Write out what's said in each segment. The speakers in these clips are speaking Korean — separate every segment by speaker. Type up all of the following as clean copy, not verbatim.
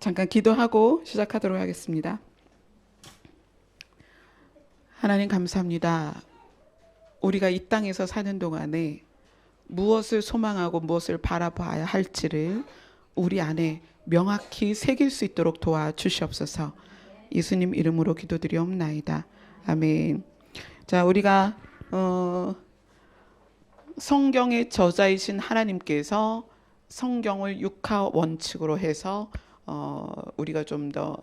Speaker 1: 잠깐 기도하고 시작하도록 하겠습니다. 하나님 감사합니다. 우리가 이 땅에서 사는 동안에 무엇을 소망하고 무엇을 바라봐야 할지를 우리 안에 명확히 새길 수 있도록 도와주시옵소서. 예수님 이름으로 기도드리옵나이다. 아멘. 자, 우리가 성경의 저자이신 하나님께서 성경을 육하 원칙으로 해서 우리가 좀 더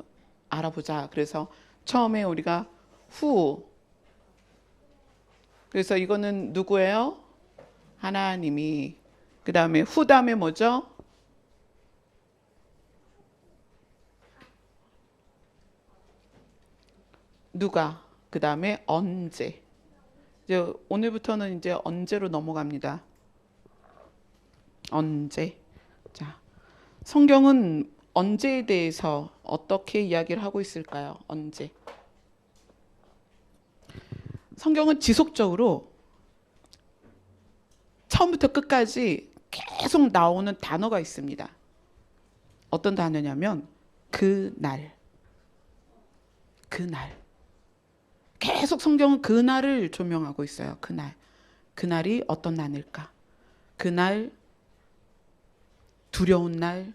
Speaker 1: 알아보자. 그래서 처음에 우리가 그래서 이거는 누구예요? 하나님이. 그 다음에 다음에 뭐죠? 누가. 그 다음에 언제. 이제 오늘부터는 이제 언제로 넘어갑니다. 언제. 자, 성경은 언제에 대해서 어떻게 이야기를 하고 있을까요? 언제. 성경은 지속적으로 처음부터 끝까지 계속 나오는 단어가 있습니다. 어떤 단어냐면 그날. 계속 성경은 그날을 조명하고 있어요. 그날이 어떤 날일까? 그날, 두려운 날,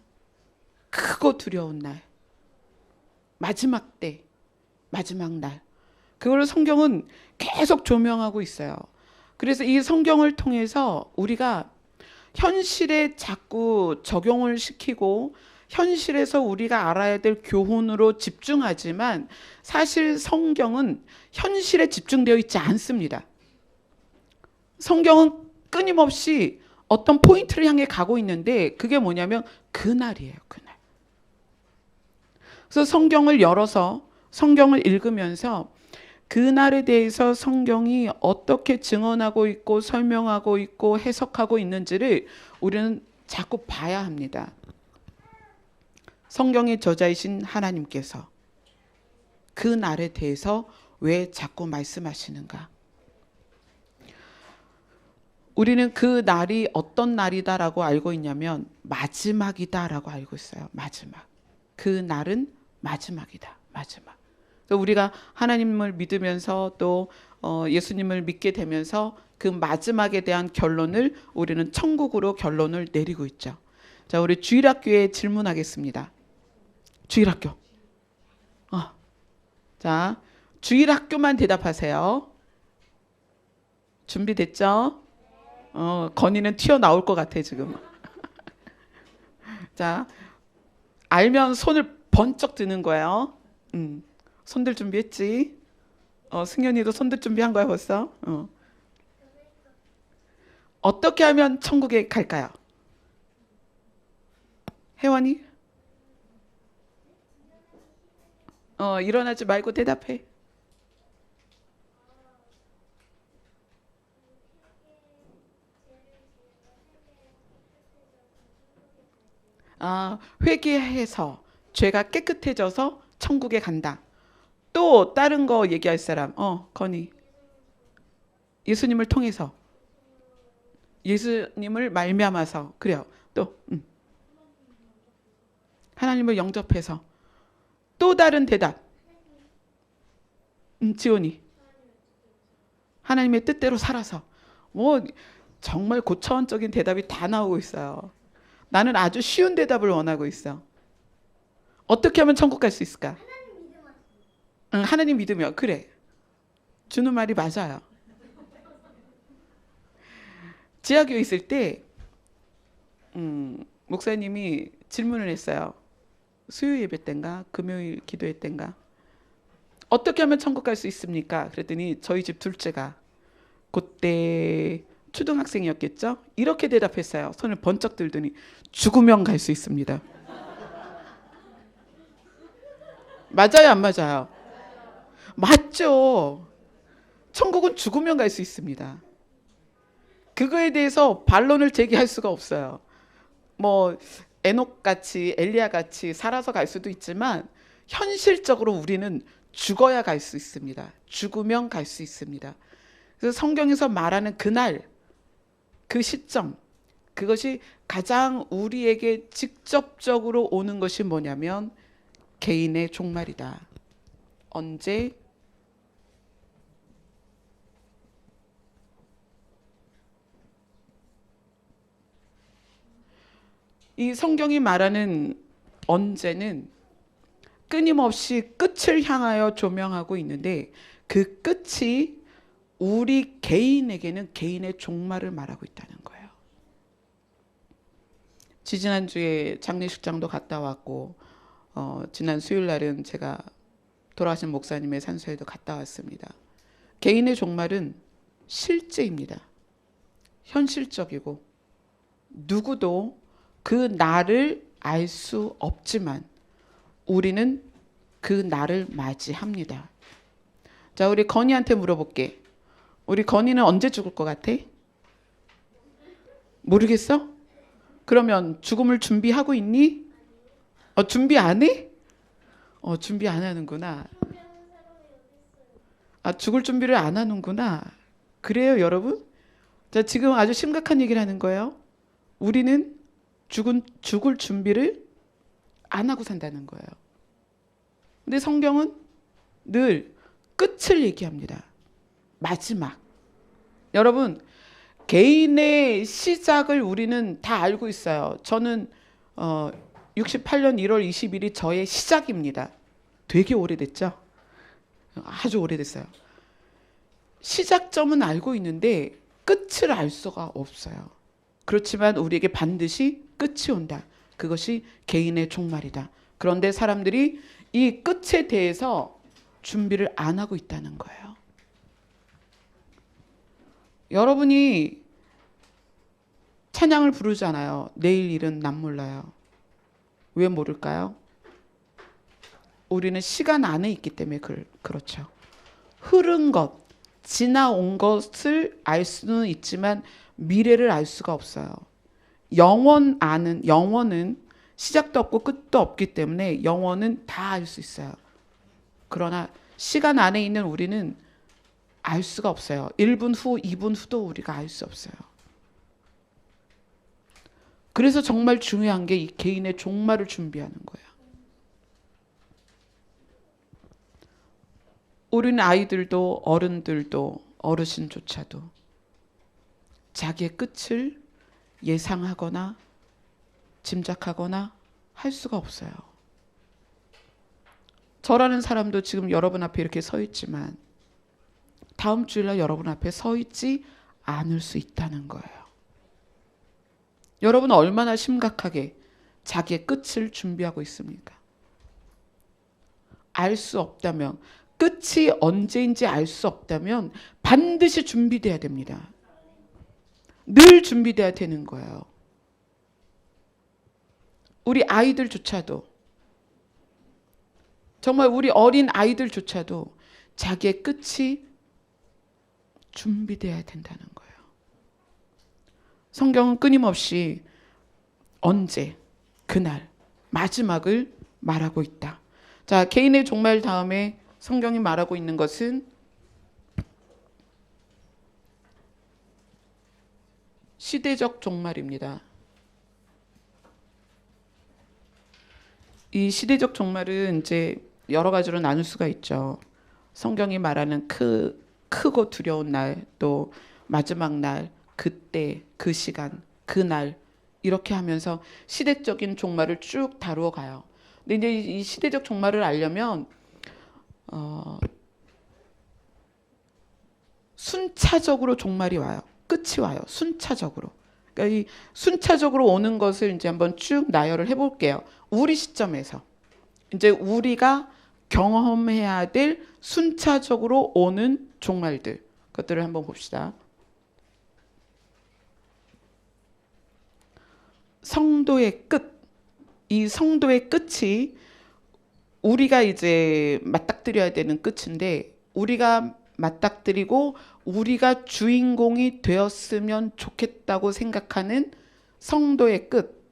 Speaker 1: 크고 두려운 날, 마지막 때, 마지막 날. 그걸 성경은 계속 조명하고 있어요. 그래서 이 성경을 통해서 우리가 현실에 자꾸 적용을 시키고 현실에서 우리가 알아야 될 교훈으로 집중하지만 사실 성경은 현실에 집중되어 있지 않습니다. 성경은 끊임없이 어떤 포인트를 향해 가고 있는데 그게 뭐냐면 그날이에요. 그날. 그래서 성경을 열어서 성경을 읽으면서 그날에 대해서 성경이 어떻게 증언하고 있고 설명하고 있고 해석하고 있는지를 우리는 자꾸 봐야 합니다. 성경의 저자이신 하나님께서 그 날에 대해서 왜 자꾸 말씀하시는가? 우리는 그 날이 어떤 날이다라고 알고 있냐면 마지막이다라고 알고 있어요. 마지막. 그 날은 마지막이다. 마지막. 우리가 하나님을 믿으면서 또 예수님을 믿게 되면서 그 마지막에 대한 결론을 우리는 천국으로 결론을 내리고 있죠. 자, 우리 주일학교에 질문하겠습니다. 주일학교. 자, 주일학교만 대답하세요. 준비됐죠? 건이는 튀어나올 것 같아 지금. 자, 알면 손을 번쩍 드는 거예요. 손들 준비했지? 승현이도 손들 준비한 거야 벌써? 어떻게 하면 천국에 갈까요? 혜원이? 일어나지 말고 대답해. 회개해서 죄가 깨끗해져서 천국에 간다. 또 다른 거 얘기할 사람? 건이. 예수님을 통해서. 예수님을 말미암아서. 그래요. 또 하나님을 영접해서. 또 다른 대답. 지온이. 하나님의 뜻대로 살아서. 정말 고차원적인 대답이 다 나오고 있어요. 나는 아주 쉬운 대답을 원하고 있어. 어떻게 하면 천국 갈 수 있을까? 하나님 믿으면. 그래. 주는 말이 맞아요. 지하교회 있을 때 목사님이 질문을 했어요. 수요 예배 때인가 금요일 기도회 때인가 어떻게 하면 천국 갈 수 있습니까? 그랬더니 저희 집 둘째가 그때 초등학생이었겠죠? 이렇게 대답했어요. 손을 번쩍 들더니 죽으면 갈 수 있습니다. 맞아요, 안 맞아요? 맞죠. 천국은 죽으면 갈 수 있습니다. 그거에 대해서 반론을 제기할 수가 없어요. 에녹같이 엘리야같이 살아서 갈 수도 있지만 현실적으로 우리는 죽어야 갈 수 있습니다. 죽으면 갈 수 있습니다. 그래서 성경에서 말하는 그날, 그 시점, 그것이 가장 우리에게 직접적으로 오는 것이 뭐냐면 개인의 종말이다. 언제? 이 성경이 말하는 언제는 끊임없이 끝을 향하여 조명하고 있는데 그 끝이 우리 개인에게는 개인의 종말을 말하고 있다는 거예요. 지지난주에 장례식장도 갔다 왔고 지난 수요일 날은 제가 돌아가신 목사님의 산소에도 갔다 왔습니다. 개인의 종말은 실제입니다. 현실적이고 누구도 그 날을 알 수 없지만 우리는 그 날을 맞이합니다. 자, 우리 건이한테 물어볼게. 우리 건이는 언제 죽을 것 같아? 모르겠어? 그러면 죽음을 준비하고 있니? 준비 안 해? 준비 안 하는구나. 죽을 준비를 안 하는구나. 그래요, 여러분? 자, 지금 아주 심각한 얘기를 하는 거예요. 우리는 죽을 준비를 안 하고 산다는 거예요. 근데 성경은 늘 끝을 얘기합니다. 마지막. 여러분, 개인의 시작을 우리는 다 알고 있어요. 저는 68년 1월 20일이 저의 시작입니다. 되게 오래됐죠? 아주 오래됐어요. 시작점은 알고 있는데 끝을 알 수가 없어요. 그렇지만 우리에게 반드시 끝이 온다. 그것이 개인의 종말이다. 그런데 사람들이 이 끝에 대해서 준비를 안 하고 있다는 거예요. 여러분이 찬양을 부르잖아요. 내일 일은 난 몰라요. 왜 모를까요? 우리는 시간 안에 있기 때문에 그렇죠. 흐른 것, 지나온 것을 알 수는 있지만 미래를 알 수가 없어요. 영원은 시작도 없고 끝도 없기 때문에 영원은 다 알 수 있어요. 그러나 시간 안에 있는 우리는 알 수가 없어요. 1분 후, 2분 후도 우리가 알 수 없어요. 그래서 정말 중요한 게 이 개인의 종말을 준비하는 거예요. 우리는 아이들도 어른들도 어르신조차도 자기의 끝을 예상하거나 짐작하거나 할 수가 없어요. 저라는 사람도 지금 여러분 앞에 이렇게 서 있지만 다음 주일날 여러분 앞에 서 있지 않을 수 있다는 거예요. 여러분은 얼마나 심각하게 자기의 끝을 준비하고 있습니까? 알 수 없다면, 끝이 언제인지 알 수 없다면 반드시 준비돼야 됩니다. 늘 준비돼야 되는 거예요. 우리 아이들조차도, 정말 우리 어린 아이들조차도 자기의 끝이 준비돼야 된다는 거예요. 성경은 끊임없이 언제, 그날, 마지막을 말하고 있다. 자, 개인의 종말 다음에 성경이 말하고 있는 것은 시대적 종말입니다. 이 시대적 종말은 이제 여러 가지로 나눌 수가 있죠. 성경이 말하는 크고 두려운 날, 또 마지막 날, 그때, 그 시간, 그날 이렇게 하면서 시대적인 종말을 쭉 다루어 가요. 근데 이제 이 시대적 종말을 알려면 순차적으로 종말이 와요. 끝이 와요. 순차적으로. 그러니까 이 순차적으로 오는 것을 이제 한번 쭉 나열을 해볼게요. 우리 시점에서 이제 우리가 경험해야 될 순차적으로 오는 종말들, 그것들을 한번 봅시다. 성도의 끝, 이 성도의 끝이 우리가 이제 맞닥뜨려야 되는 끝인데, 우리가 맞닥뜨리고 우리가 주인공이 되었으면 좋겠다고 생각하는 성도의 끝.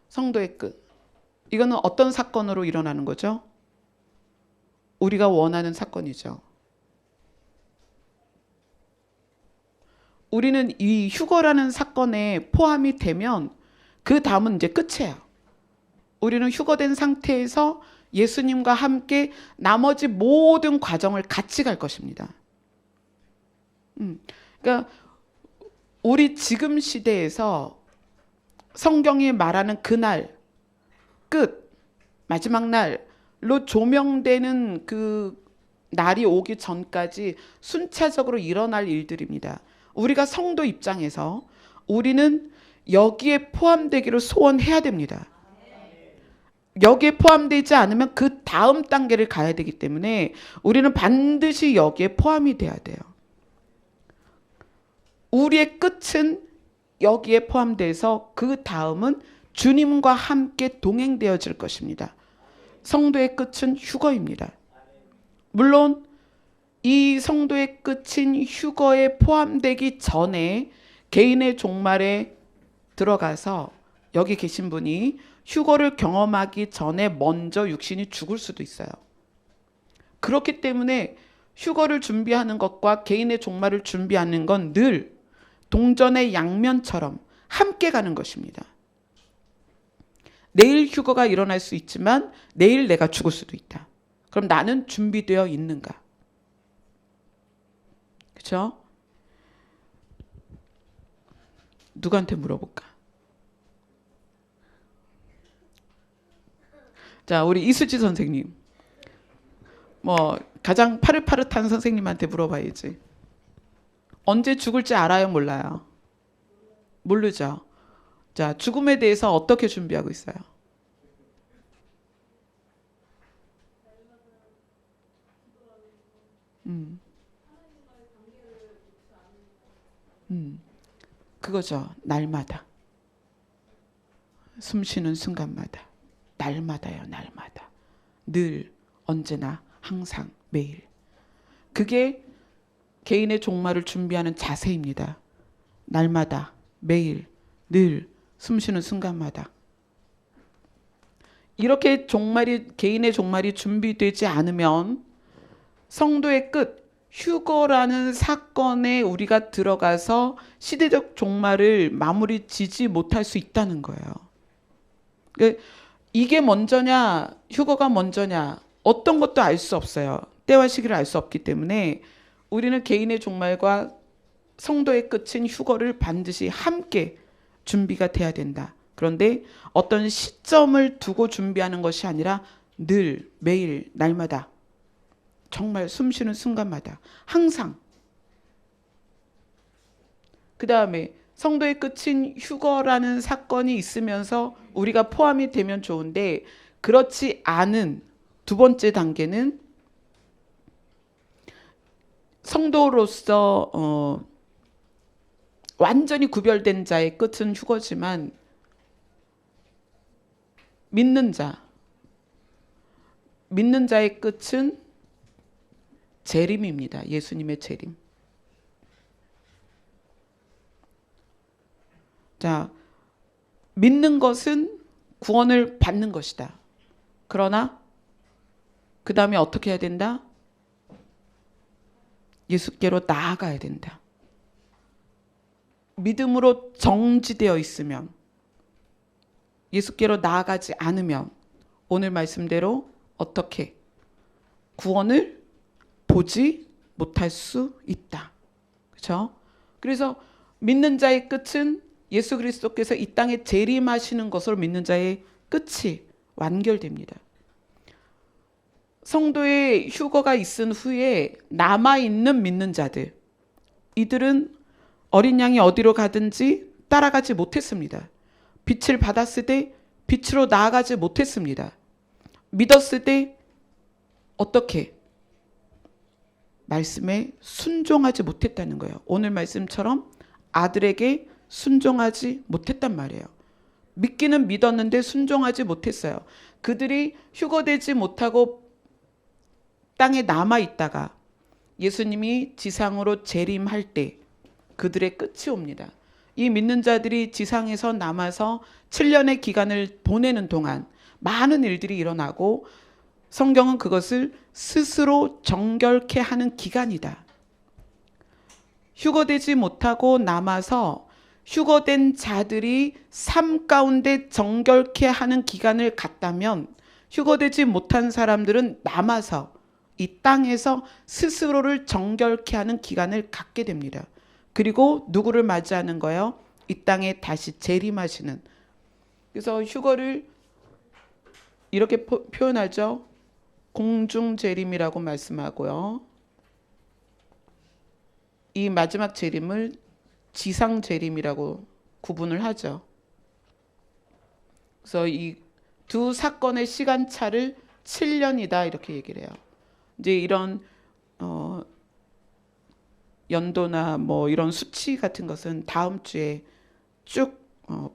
Speaker 1: 성도의 끝. 이거는 어떤 사건으로 일어나는 거죠? 우리가 원하는 사건이죠. 우리는 이 휴거라는 사건에 포함이 되면 그 다음은 이제 끝이에요. 우리는 휴거된 상태에서 예수님과 함께 나머지 모든 과정을 같이 갈 것입니다. 그러니까 우리 지금 시대에서 성경이 말하는 그날, 끝, 마지막 날로 조명되는 그 날이 오기 전까지 순차적으로 일어날 일들입니다. 우리가 성도 입장에서 우리는 여기에 포함되기를 소원해야 됩니다. 여기에 포함되지 않으면 그 다음 단계를 가야 되기 때문에 우리는 반드시 여기에 포함이 돼야 돼요. 우리의 끝은 여기에 포함돼서 그 다음은 주님과 함께 동행되어질 것입니다. 성도의 끝은 휴거입니다. 물론 이 성도의 끝인 휴거에 포함되기 전에 개인의 종말에 들어가서 여기 계신 분이 휴거를 경험하기 전에 먼저 육신이 죽을 수도 있어요. 그렇기 때문에 휴거를 준비하는 것과 개인의 종말을 준비하는 건 늘 동전의 양면처럼 함께 가는 것입니다. 내일 휴거가 일어날 수 있지만 내일 내가 죽을 수도 있다. 그럼 나는 준비되어 있는가? 그렇죠? 누구한테 물어볼까? 자, 우리 이수지 선생님. 뭐 가장 파릇파릇한 선생님한테 물어봐야지. 언제 죽을지 알아요, 몰라요? 모르죠. 자, 죽음에 대해서 어떻게 준비하고 있어요? 그거죠. 날마다. 숨 쉬는 순간마다. 날마다요, 날마다. 늘, 언제나, 항상, 매일. 그게 개인의 종말을 준비하는 자세입니다. 날마다, 매일, 늘, 숨 쉬는 순간마다. 이렇게 개인의 종말이 준비되지 않으면 성도의 끝, 휴거라는 사건에 우리가 들어가서 시대적 종말을 마무리 지지 못할 수 있다는 거예요. 이게 먼저냐, 휴거가 먼저냐, 어떤 것도 알 수 없어요. 때와 시기를 알 수 없기 때문에 우리는 개인의 종말과 성도의 끝인 휴거를 반드시 함께 준비가 돼야 된다. 그런데 어떤 시점을 두고 준비하는 것이 아니라 늘, 매일, 날마다 정말 숨쉬는 순간마다 항상. 그 다음에 성도의 끝인 휴거라는 사건이 있으면서 우리가 포함이 되면 좋은데 그렇지 않은 두 번째 단계는 성도로서 완전히 구별된 자의 끝은 휴거지만 믿는 자의 끝은 재림입니다. 예수님의 재림. 자, 믿는 것은 구원을 받는 것이다. 그러나 그 다음에 어떻게 해야 된다? 예수께로 나아가야 된다. 믿음으로 정지되어 있으면, 예수께로 나아가지 않으면 오늘 말씀대로 어떻게 구원을 보지 못할 수 있다. 그렇죠? 그래서 믿는 자의 끝은 예수 그리스도께서 이 땅에 재림하시는 것으로 믿는 자의 끝이 완결됩니다. 성도의 휴거가 있은 후에 남아있는 믿는 자들, 이들은 어린 양이 어디로 가든지 따라가지 못했습니다. 빛을 받았을 때 빛으로 나아가지 못했습니다. 믿었을 때 어떻게? 말씀에 순종하지 못했다는 거예요. 오늘 말씀처럼 아들에게 순종하지 못했단 말이에요. 믿기는 믿었는데 순종하지 못했어요. 그들이 휴거되지 못하고 땅에 남아있다가 예수님이 지상으로 재림할 때 그들의 끝이 옵니다. 이 믿는 자들이 지상에서 남아서 7년의 기간을 보내는 동안 많은 일들이 일어나고 성경은 그것을 스스로 정결케 하는 기간이다. 휴거되지 못하고 남아서 휴거된 자들이 삶 가운데 정결케 하는 기간을 갖다면 휴거되지 못한 사람들은 남아서 이 땅에서 스스로를 정결케 하는 기간을 갖게 됩니다. 그리고 누구를 맞이하는 거예요? 이 땅에 다시 재림하시는. 그래서 휴거를 이렇게 표현하죠. 공중 재림이라고 말씀하고요. 이 마지막 재림을 지상 재림이라고 구분을 하죠. 그래서 이 두 사건의 시간차를 7년이다 이렇게 얘기를 해요. 이제 이런 연도나 뭐 이런 수치 같은 것은 다음 주에 쭉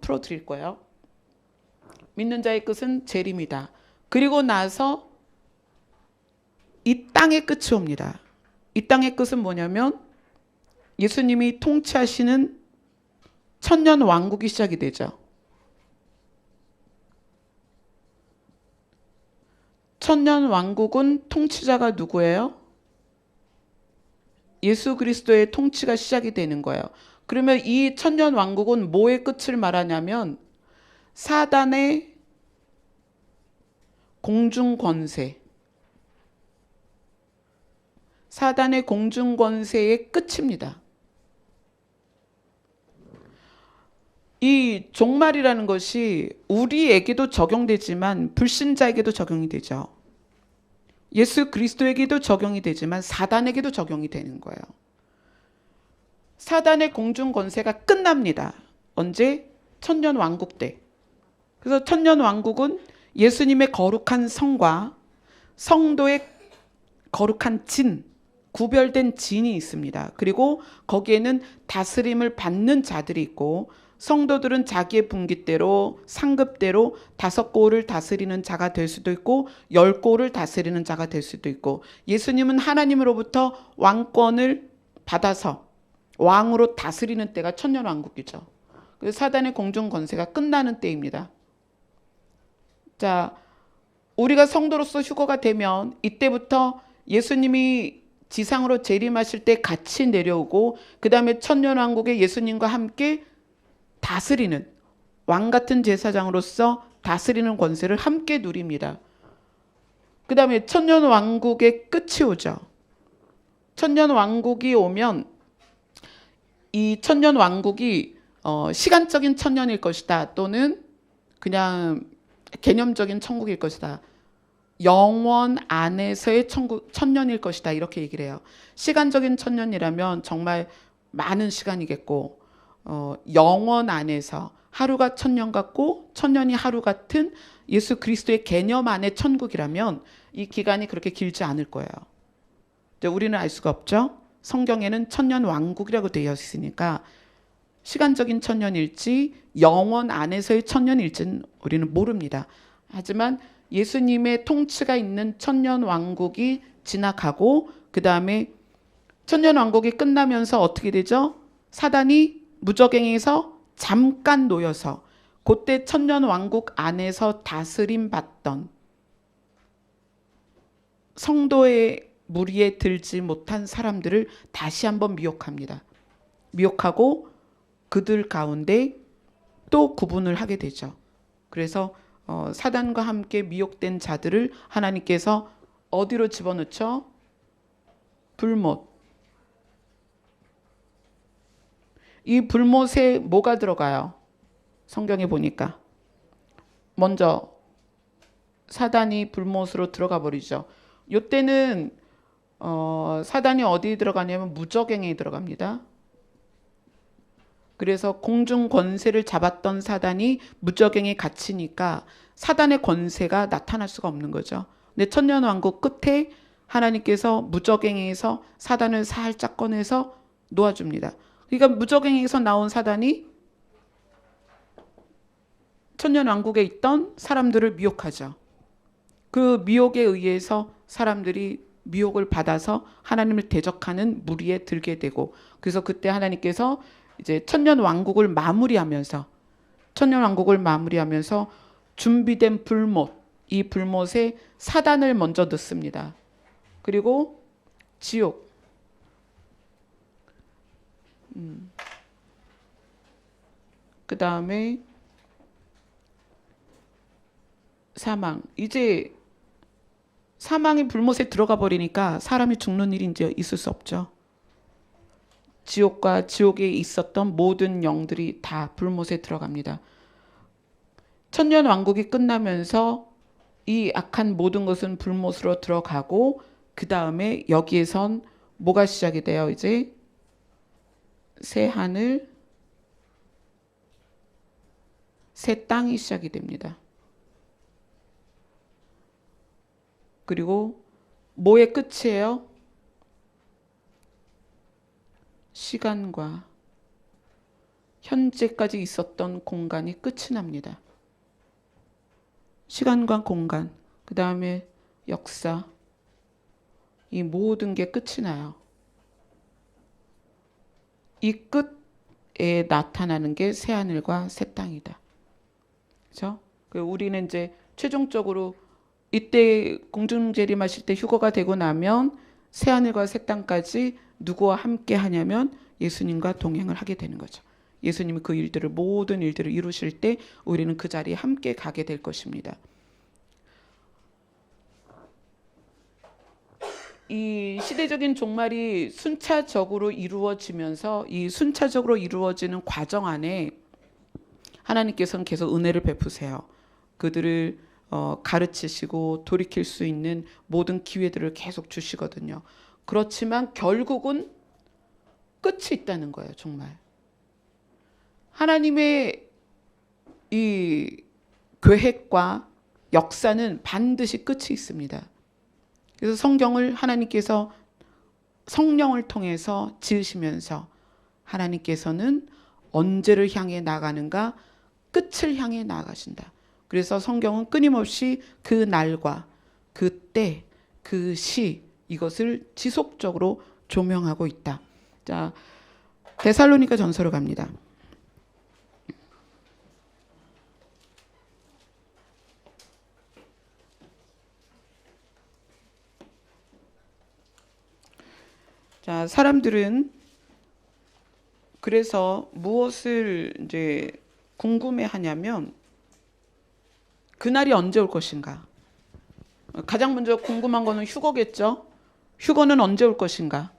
Speaker 1: 풀어드릴 거예요. 믿는 자의 끝은 재림이다. 그리고 나서 이 땅의 끝이 옵니다. 이 땅의 끝은 뭐냐면 예수님이 통치하시는 천년 왕국이 시작이 되죠. 천년 왕국은 통치자가 누구예요? 예수 그리스도의 통치가 시작이 되는 거예요. 그러면 이 천년 왕국은 뭐의 끝을 말하냐면 사단의 공중 권세, 사단의 공중 권세의 끝입니다. 이 종말이라는 것이 우리에게도 적용되지만 불신자에게도 적용이 되죠. 예수 그리스도에게도 적용이 되지만 사단에게도 적용이 되는 거예요. 사단의 공중 권세가 끝납니다. 언제? 천년 왕국 때. 그래서 천년 왕국은 예수님의 거룩한 성과 성도의 거룩한 진, 구별된 진이 있습니다. 그리고 거기에는 다스림을 받는 자들이 있고 성도들은 자기의 분깃대로 상급대로 5골을 다스리는 자가 될 수도 있고 10골을 다스리는 자가 될 수도 있고 예수님은 하나님으로부터 왕권을 받아서 왕으로 다스리는 때가 천년왕국이죠. 그래서 사단의 공중 권세가 끝나는 때입니다. 자, 우리가 성도로서 휴거가 되면 이때부터 예수님이 지상으로 재림하실 때 같이 내려오고 그 다음에 천년왕국에 예수님과 함께 다스리는 왕 같은 제사장으로서 다스리는 권세를 함께 누립니다. 그 다음에 천년왕국의 끝이 오죠. 천년왕국이 오면 이 천년왕국이 시간적인 천년일 것이다 또는 그냥 개념적인 천국일 것이다. 영원 안에서의 천년일 것이다 이렇게 얘기를 해요. 시간적인 천년이라면 정말 많은 시간이겠고 영원 안에서 하루가 천년 같고 천년이 하루 같은 예수 그리스도의 개념 안의 천국이라면 이 기간이 그렇게 길지 않을 거예요. 우리는 알 수가 없죠. 성경에는 천년 왕국이라고 되어 있으니까 시간적인 천년일지 영원 안에서의 천년일지는 우리는 모릅니다. 하지만 예수님의 통치가 있는 천년 왕국이 지나가고 그 다음에 천년 왕국이 끝나면서 어떻게 되죠? 사단이 무적행에서 잠깐 놓여서 그때 천년 왕국 안에서 다스림 받던 성도의 무리에 들지 못한 사람들을 다시 한번 미혹합니다. 미혹하고 그들 가운데 또 구분을 하게 되죠. 그래서 사단과 함께 미혹된 자들을 하나님께서 어디로 집어넣죠? 불못. 이 불못에 뭐가 들어가요? 성경에 보니까 먼저 사단이 불못으로 들어가 버리죠. 이때는 사단이 어디 들어가냐면 무저갱에 들어갑니다. 그래서 공중 권세를 잡았던 사단이 무저갱에 갇히니까 사단의 권세가 나타날 수가 없는 거죠. 근데 천년왕국 끝에 하나님께서 무저갱에서 사단을 살짝 꺼내서 놓아줍니다. 그러니까 무저갱에서 나온 사단이 천년왕국에 있던 사람들을 미혹하죠. 그 미혹에 의해서 사람들이 미혹을 받아서 하나님을 대적하는 무리에 들게 되고 그래서 그때 하나님께서 이제 천년왕국을 마무리하면서 준비된 불못, 이 불못에 사단을 먼저 넣습니다. 그리고 지옥. 그 다음에 사망. 이제 사망이 불못에 들어가 버리니까 사람이 죽는 일이 이제 있을 수 없죠. 지옥과 지옥에 있었던 모든 영들이 다 불못에 들어갑니다. 천년 왕국이 끝나면서 이 악한 모든 것은 불못으로 들어가고 그 다음에 여기에선 뭐가 시작이 돼요? 이제 새 하늘, 새 땅이 시작이 됩니다. 그리고 뭐의 끝이에요? 시간과 현재까지 있었던 공간이 끝이 납니다. 시간과 공간, 그 다음에 역사, 이 모든 게 끝이 나요. 이 끝에 나타나는 게 새하늘과 새 땅이다. 그렇죠? 우리는 이제 최종적으로 이때 공중재림하실 때 휴거가 되고 나면 새하늘과 새 땅까지 누구와 함께 하냐면 예수님과 동행을 하게 되는 거죠. 예수님이 그 일들을 모든 일들을 이루실 때 우리는 그 자리에 함께 가게 될 것입니다. 이 시대적인 종말이 순차적으로 이루어지면서 이 순차적으로 이루어지는 과정 안에 하나님께서는 계속 은혜를 베푸세요. 그들을 가르치시고 돌이킬 수 있는 모든 기회들을 계속 주시거든요. 그렇지만 결국은 끝이 있다는 거예요. 정말 하나님의 이 계획과 역사는 반드시 끝이 있습니다. 그래서 성경을 하나님께서 성령을 통해서 지으시면서 하나님께서는 언제를 향해 나가는가? 끝을 향해 나아가신다. 그래서 성경은 끊임없이 그 날과 그 때, 그 시 이것을 지속적으로 조명하고 있다. 자, 데살로니가 전서로 갑니다. 자, 사람들은 그래서 무엇을 이제 궁금해 하냐면 그날이 언제 올 것인가? 가장 먼저 궁금한 거는 휴거겠죠? 휴거는 언제 올 것인가?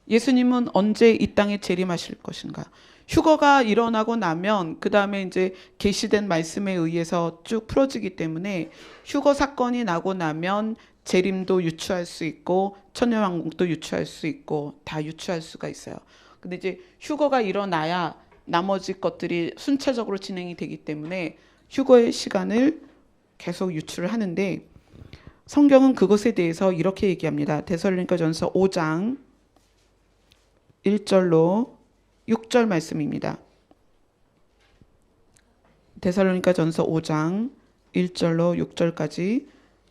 Speaker 1: 예수님은 언제 이 땅에 재림하실 것인가? 휴거가 일어나고 나면 그 다음에 이제 계시된 말씀에 의해서 쭉 풀어지기 때문에 휴거 사건이 나고 나면 재림도 유추할 수 있고 천년왕국도 유추할 수 있고 다 유추할 수가 있어요. 근데 이제 휴거가 일어나야 나머지 것들이 순차적으로 진행이 되기 때문에 휴거의 시간을 계속 유추를 하는데 성경은 그것에 대해서 이렇게 얘기합니다. 데살로니가전서 5장 1절로 6절 말씀입니다. 데살로니가전서 5장 1절로 6절까지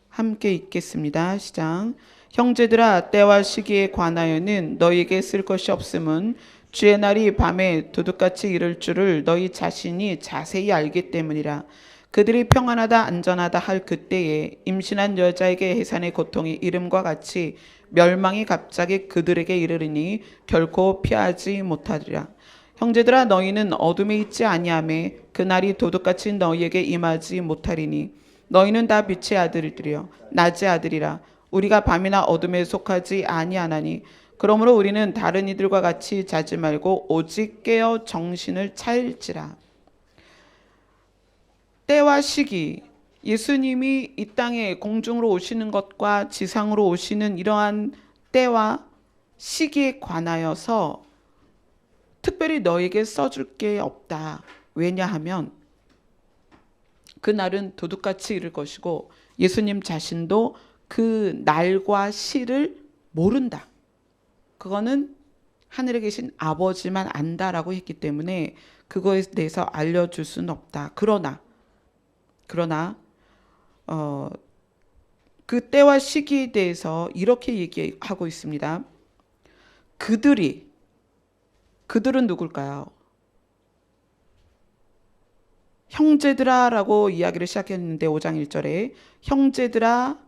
Speaker 1: 함께 읽겠습니다. 시작. 형제들아, 때와 시기에 관하여는 너희에게 쓸 것이 없음은 주의 날이 밤에 도둑같이 이를 줄을 너희 자신이 자세히 알기 때문이라. 그들이 평안하다 안전하다 할 그때에 임신한 여자에게 해산의 고통이 이름과 같이 멸망이 갑자기 그들에게 이르리니 결코 피하지 못하리라. 형제들아, 너희는 어둠에 있지 아니하며 그 날이 도둑같이 너희에게 임하지 못하리니 너희는 다 빛의 아들들이여 낮의 아들이라. 우리가 밤이나 어둠에 속하지 아니하나니 그러므로 우리는 다른 이들과 같이 자지 말고 오직 깨어 정신을 차릴지라. 때와 시기, 예수님이 이 땅에 공중으로 오시는 것과 지상으로 오시는 이러한 때와 시기에 관하여서 특별히 너에게 써줄 게 없다. 왜냐하면 그날은 도둑같이 이를 것이고 예수님 자신도 그 날과 시를 모른다. 그거는 하늘에 계신 아버지만 안다라고 했기 때문에 그거에 대해서 알려줄 수는 없다. 그러나 그 때와 시기에 대해서 이렇게 얘기하고 있습니다. 그들은 누굴까요? 형제들아 라고 이야기를 시작했는데 5장 1절에 형제들아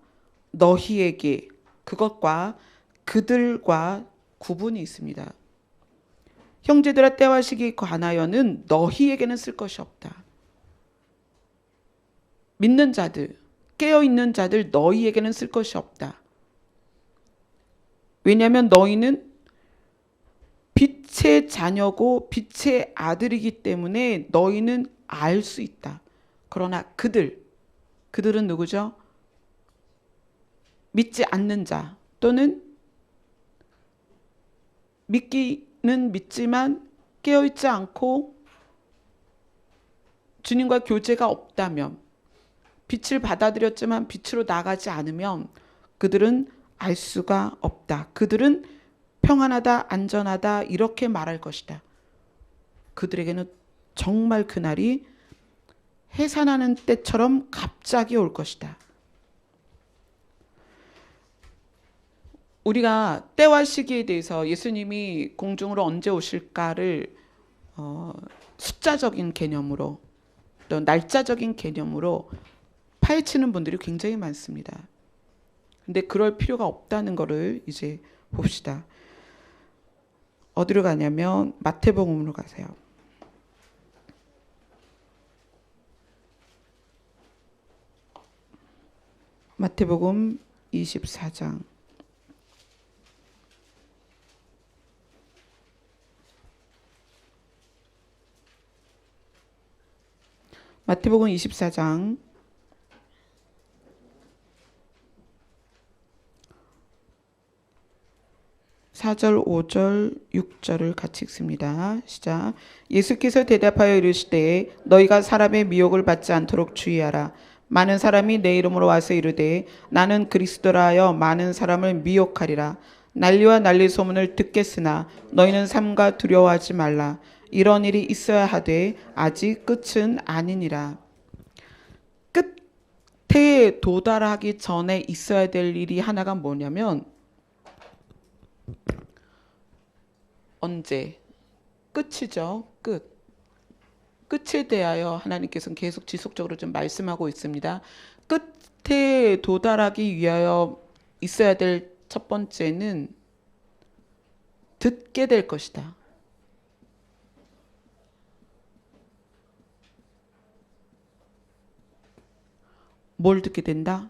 Speaker 1: 너희에게 그것과 그들과 구분이 있습니다. 형제들아 때와 시기에 관하여는 너희에게는 쓸 것이 없다. 믿는 자들, 깨어있는 자들 너희에게는 쓸 것이 없다. 왜냐하면 너희는 빛의 자녀고 빛의 아들이기 때문에 너희는 알 수 있다. 그러나 그들은 누구죠? 믿지 않는 자 또는 믿기는 믿지만 깨어있지 않고 주님과 교제가 없다면, 빛을 받아들였지만 빛으로 나가지 않으면 그들은 알 수가 없다. 그들은 평안하다, 안전하다 이렇게 말할 것이다. 그들에게는 정말 그날이 해산하는 때처럼 갑자기 올 것이다. 우리가 때와 시기에 대해서 예수님이 공중으로 언제 오실까를 숫자적인 개념으로 또 날짜적인 개념으로 파헤치는 분들이 굉장히 많습니다. 근데 그럴 필요가 없다는 것을 이제 봅시다. 어디로 가냐면 마태복음으로 가세요. 마태복음 24장. 마태복음 24장 4절, 5절, 6절을 같이 읽습니다. 시작. 예수께서 대답하여 이르시되 너희가 사람의 미혹을 받지 않도록 주의하라. 많은 사람이 내 이름으로 와서 이르되 나는 그리스도라 하여 많은 사람을 미혹하리라. 난리와 난리 소문을 듣겠으나 너희는 삼가 두려워하지 말라. 이런 일이 있어야 하되 아직 끝은 아니니라. 끝에 도달하기 전에 있어야 될 일이 하나가 뭐냐면 언제? 끝이죠. 끝에 대하여 하나님께서는 계속 지속적으로 좀 말씀하고 있습니다. 끝에 도달하기 위하여 있어야 될 첫 번째는 듣게 될 것이다. 뭘 듣게 된다?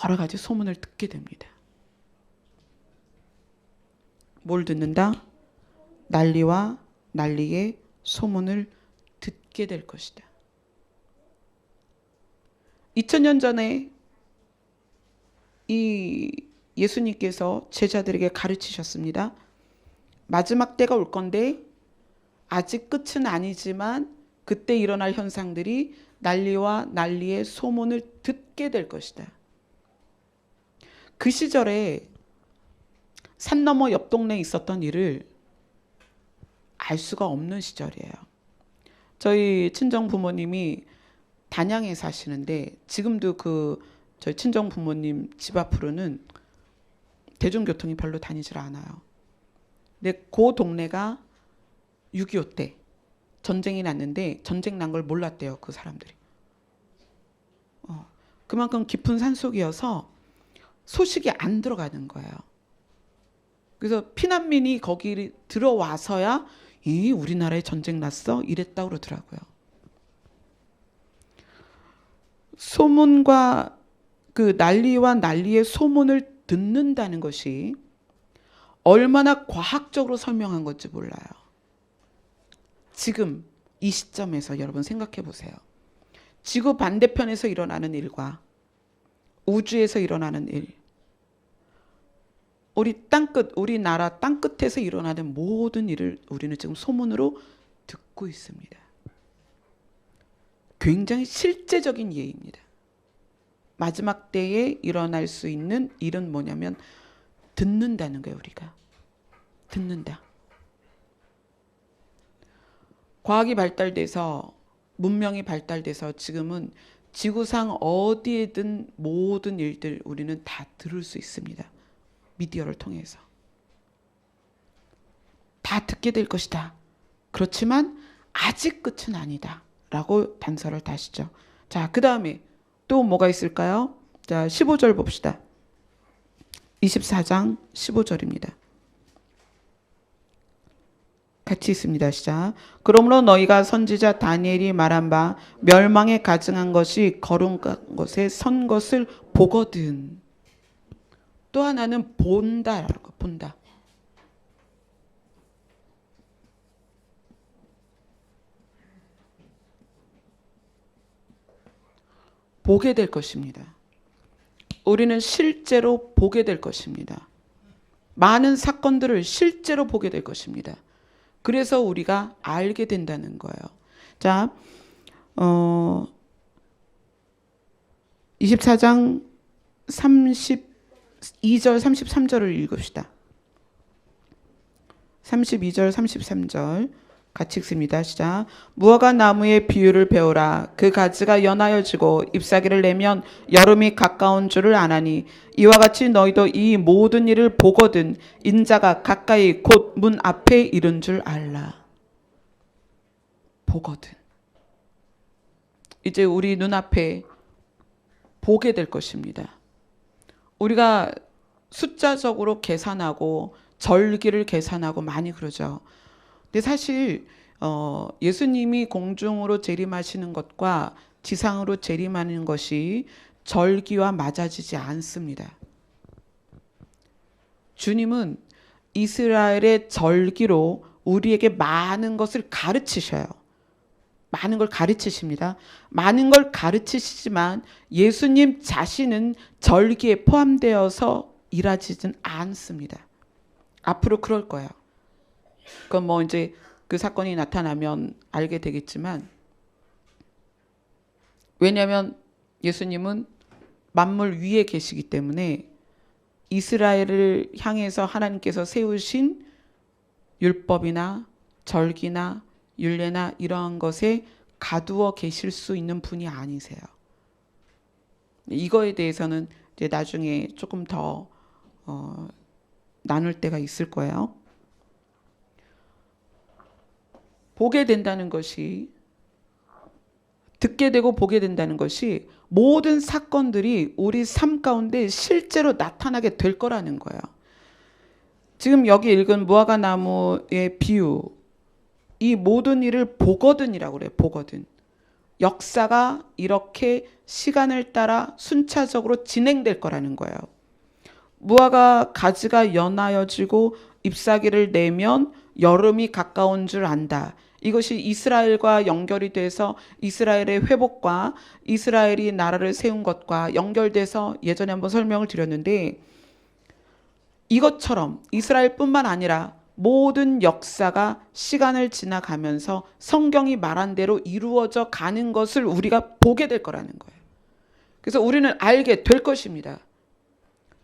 Speaker 1: 여러 가지 소문을 듣게 됩니다. 뭘 듣는다? 난리와 난리의 소문을 듣게 될 것이다. 2000년 전에 이 예수님께서 제자들에게 가르치셨습니다. 마지막 때가 올 건데 아직 끝은 아니지만 그때 일어날 현상들이 난리와 난리의 소문을 듣게 될 것이다. 그 시절에 산 너머 옆 동네에 있었던 일을 알 수가 없는 시절이에요. 저희 친정 부모님이 단양에 사시는데 지금도 저희 친정 부모님 집 앞으로는 대중교통이 별로 다니질 않아요. 근데 그 동네가 6.25 때 전쟁이 났는데 전쟁 난 걸 몰랐대요. 그 사람들이. 그만큼 깊은 산속이어서 소식이 안 들어가는 거예요. 그래서 피난민이 거기 들어와서야 우리나라에 전쟁 났어? 이랬다고 그러더라고요. 소문과 그 난리와 난리의 소문을 듣는다는 것이 얼마나 과학적으로 설명한 건지 몰라요. 지금 이 시점에서 여러분 생각해 보세요. 지구 반대편에서 일어나는 일과 우주에서 일어나는 일, 우리나라 땅끝에서 일어나는 모든 일을 우리는 지금 소문으로 듣고 있습니다. 굉장히 실제적인 예입니다. 마지막 때에 일어날 수 있는 일은 뭐냐면 듣는다는 거예요. 우리가 듣는다. 과학이 발달돼서 문명이 발달돼서 지금은 지구상 어디에든 모든 일들 우리는 다 들을 수 있습니다. 미디어를 통해서. 다 듣게 될 것이다. 그렇지만 아직 끝은 아니다. 라고 단서를 다시죠. 자, 그 다음에 또 뭐가 있을까요? 자, 15절 봅시다. 24장 15절입니다. 같이 있습니다. 시작. 그러므로 너희가 선지자 다니엘이 말한 바 멸망에 가증한 것이 거룩한 것에 선 것을 보거든. 또 하나는 본다라는 거. 본다. 보게 될 것입니다. 우리는 실제로 보게 될 것입니다. 많은 사건들을 실제로 보게 될 것입니다. 그래서 우리가 알게 된다는 거예요. 자, 24장 32절 33절을 읽읍시다. 32절 33절 같이 읽습니다. 시작. 무화과 나무의 비유를 배우라. 그 가지가 연하여지고 잎사귀를 내면 여름이 가까운 줄을 아나니 이와 같이 너희도 이 모든 일을 보거든 인자가 가까이 곧 문 앞에 이른 줄 알라. 보거든. 이제 우리 눈앞에 보게 될 것입니다. 우리가 숫자적으로 계산하고 절기를 계산하고 많이 그러죠. 근데 사실 예수님이 공중으로 재림하시는 것과 지상으로 재림하는 것이 절기와 맞아지지 않습니다. 주님은 이스라엘의 절기로 우리에게 많은 것을 가르치셔요. 많은 걸 가르치십니다. 많은 걸 가르치시지만 예수님 자신은 절기에 포함되어서 일하지는 않습니다. 앞으로 그럴 거예요. 그건 뭐 이제 그 사건이 나타나면 알게 되겠지만, 왜냐하면 예수님은 만물 위에 계시기 때문에 이스라엘을 향해서 하나님께서 세우신 율법이나 절기나 율례나 이러한 것에 가두어 계실 수 있는 분이 아니세요. 이거에 대해서는 이제 나중에 조금 더 나눌 때가 있을 거예요. 보게 된다는 것이, 듣게 되고 보게 된다는 것이 모든 사건들이 우리 삶 가운데 실제로 나타나게 될 거라는 거예요. 지금 여기 읽은 무화과 나무의 비유, 이 모든 일을 보거든이라고 그래요. 보거든. 역사가 이렇게 시간을 따라 순차적으로 진행될 거라는 거예요. 무화과 가지가 연하여지고 잎사귀를 내면 여름이 가까운 줄 안다. 이것이 이스라엘과 연결이 돼서 이스라엘의 회복과 이스라엘이 나라를 세운 것과 연결돼서 예전에 한번 설명을 드렸는데, 이것처럼 이스라엘뿐만 아니라 모든 역사가 시간을 지나가면서 성경이 말한 대로 이루어져 가는 것을 우리가 보게 될 거라는 거예요. 그래서 우리는 알게 될 것입니다.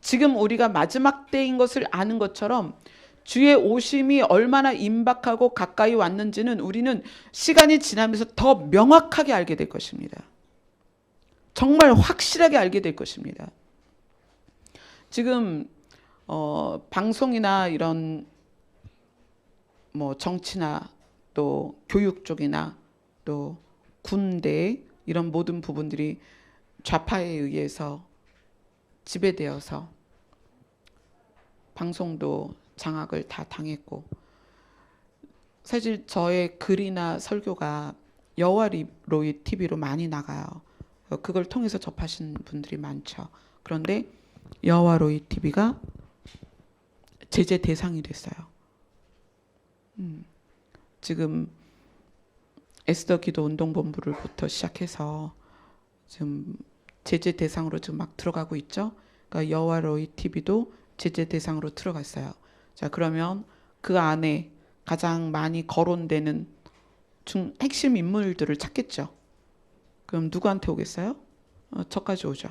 Speaker 1: 지금 우리가 마지막 때인 것을 아는 것처럼 주의 오심이 얼마나 임박하고 가까이 왔는지는 우리는 시간이 지나면서 더 명확하게 알게 될 것입니다. 정말 확실하게 알게 될 것입니다. 지금 방송이나 이런 뭐 정치나 또 교육 쪽이나 또 군대 이런 모든 부분들이 좌파에 의해서 지배되어서 방송도 장악을 다 당했고, 사실 저의 글이나 설교가 여호와로이 TV로 많이 나가요. 그걸 통해서 접하신 분들이 많죠. 그런데 여호와로이 TV가 제재 대상이 됐어요. 지금 에스더 기도 운동본부를부터 시작해서 지금 제재 대상으로 지금 막 들어가고 있죠. 그러니까 여호와로이 TV도 제재 대상으로 들어갔어요. 자, 그러면 그 안에 가장 많이 거론되는 핵심 인물들을 찾겠죠. 그럼 누구한테 오겠어요? 저까지 오죠.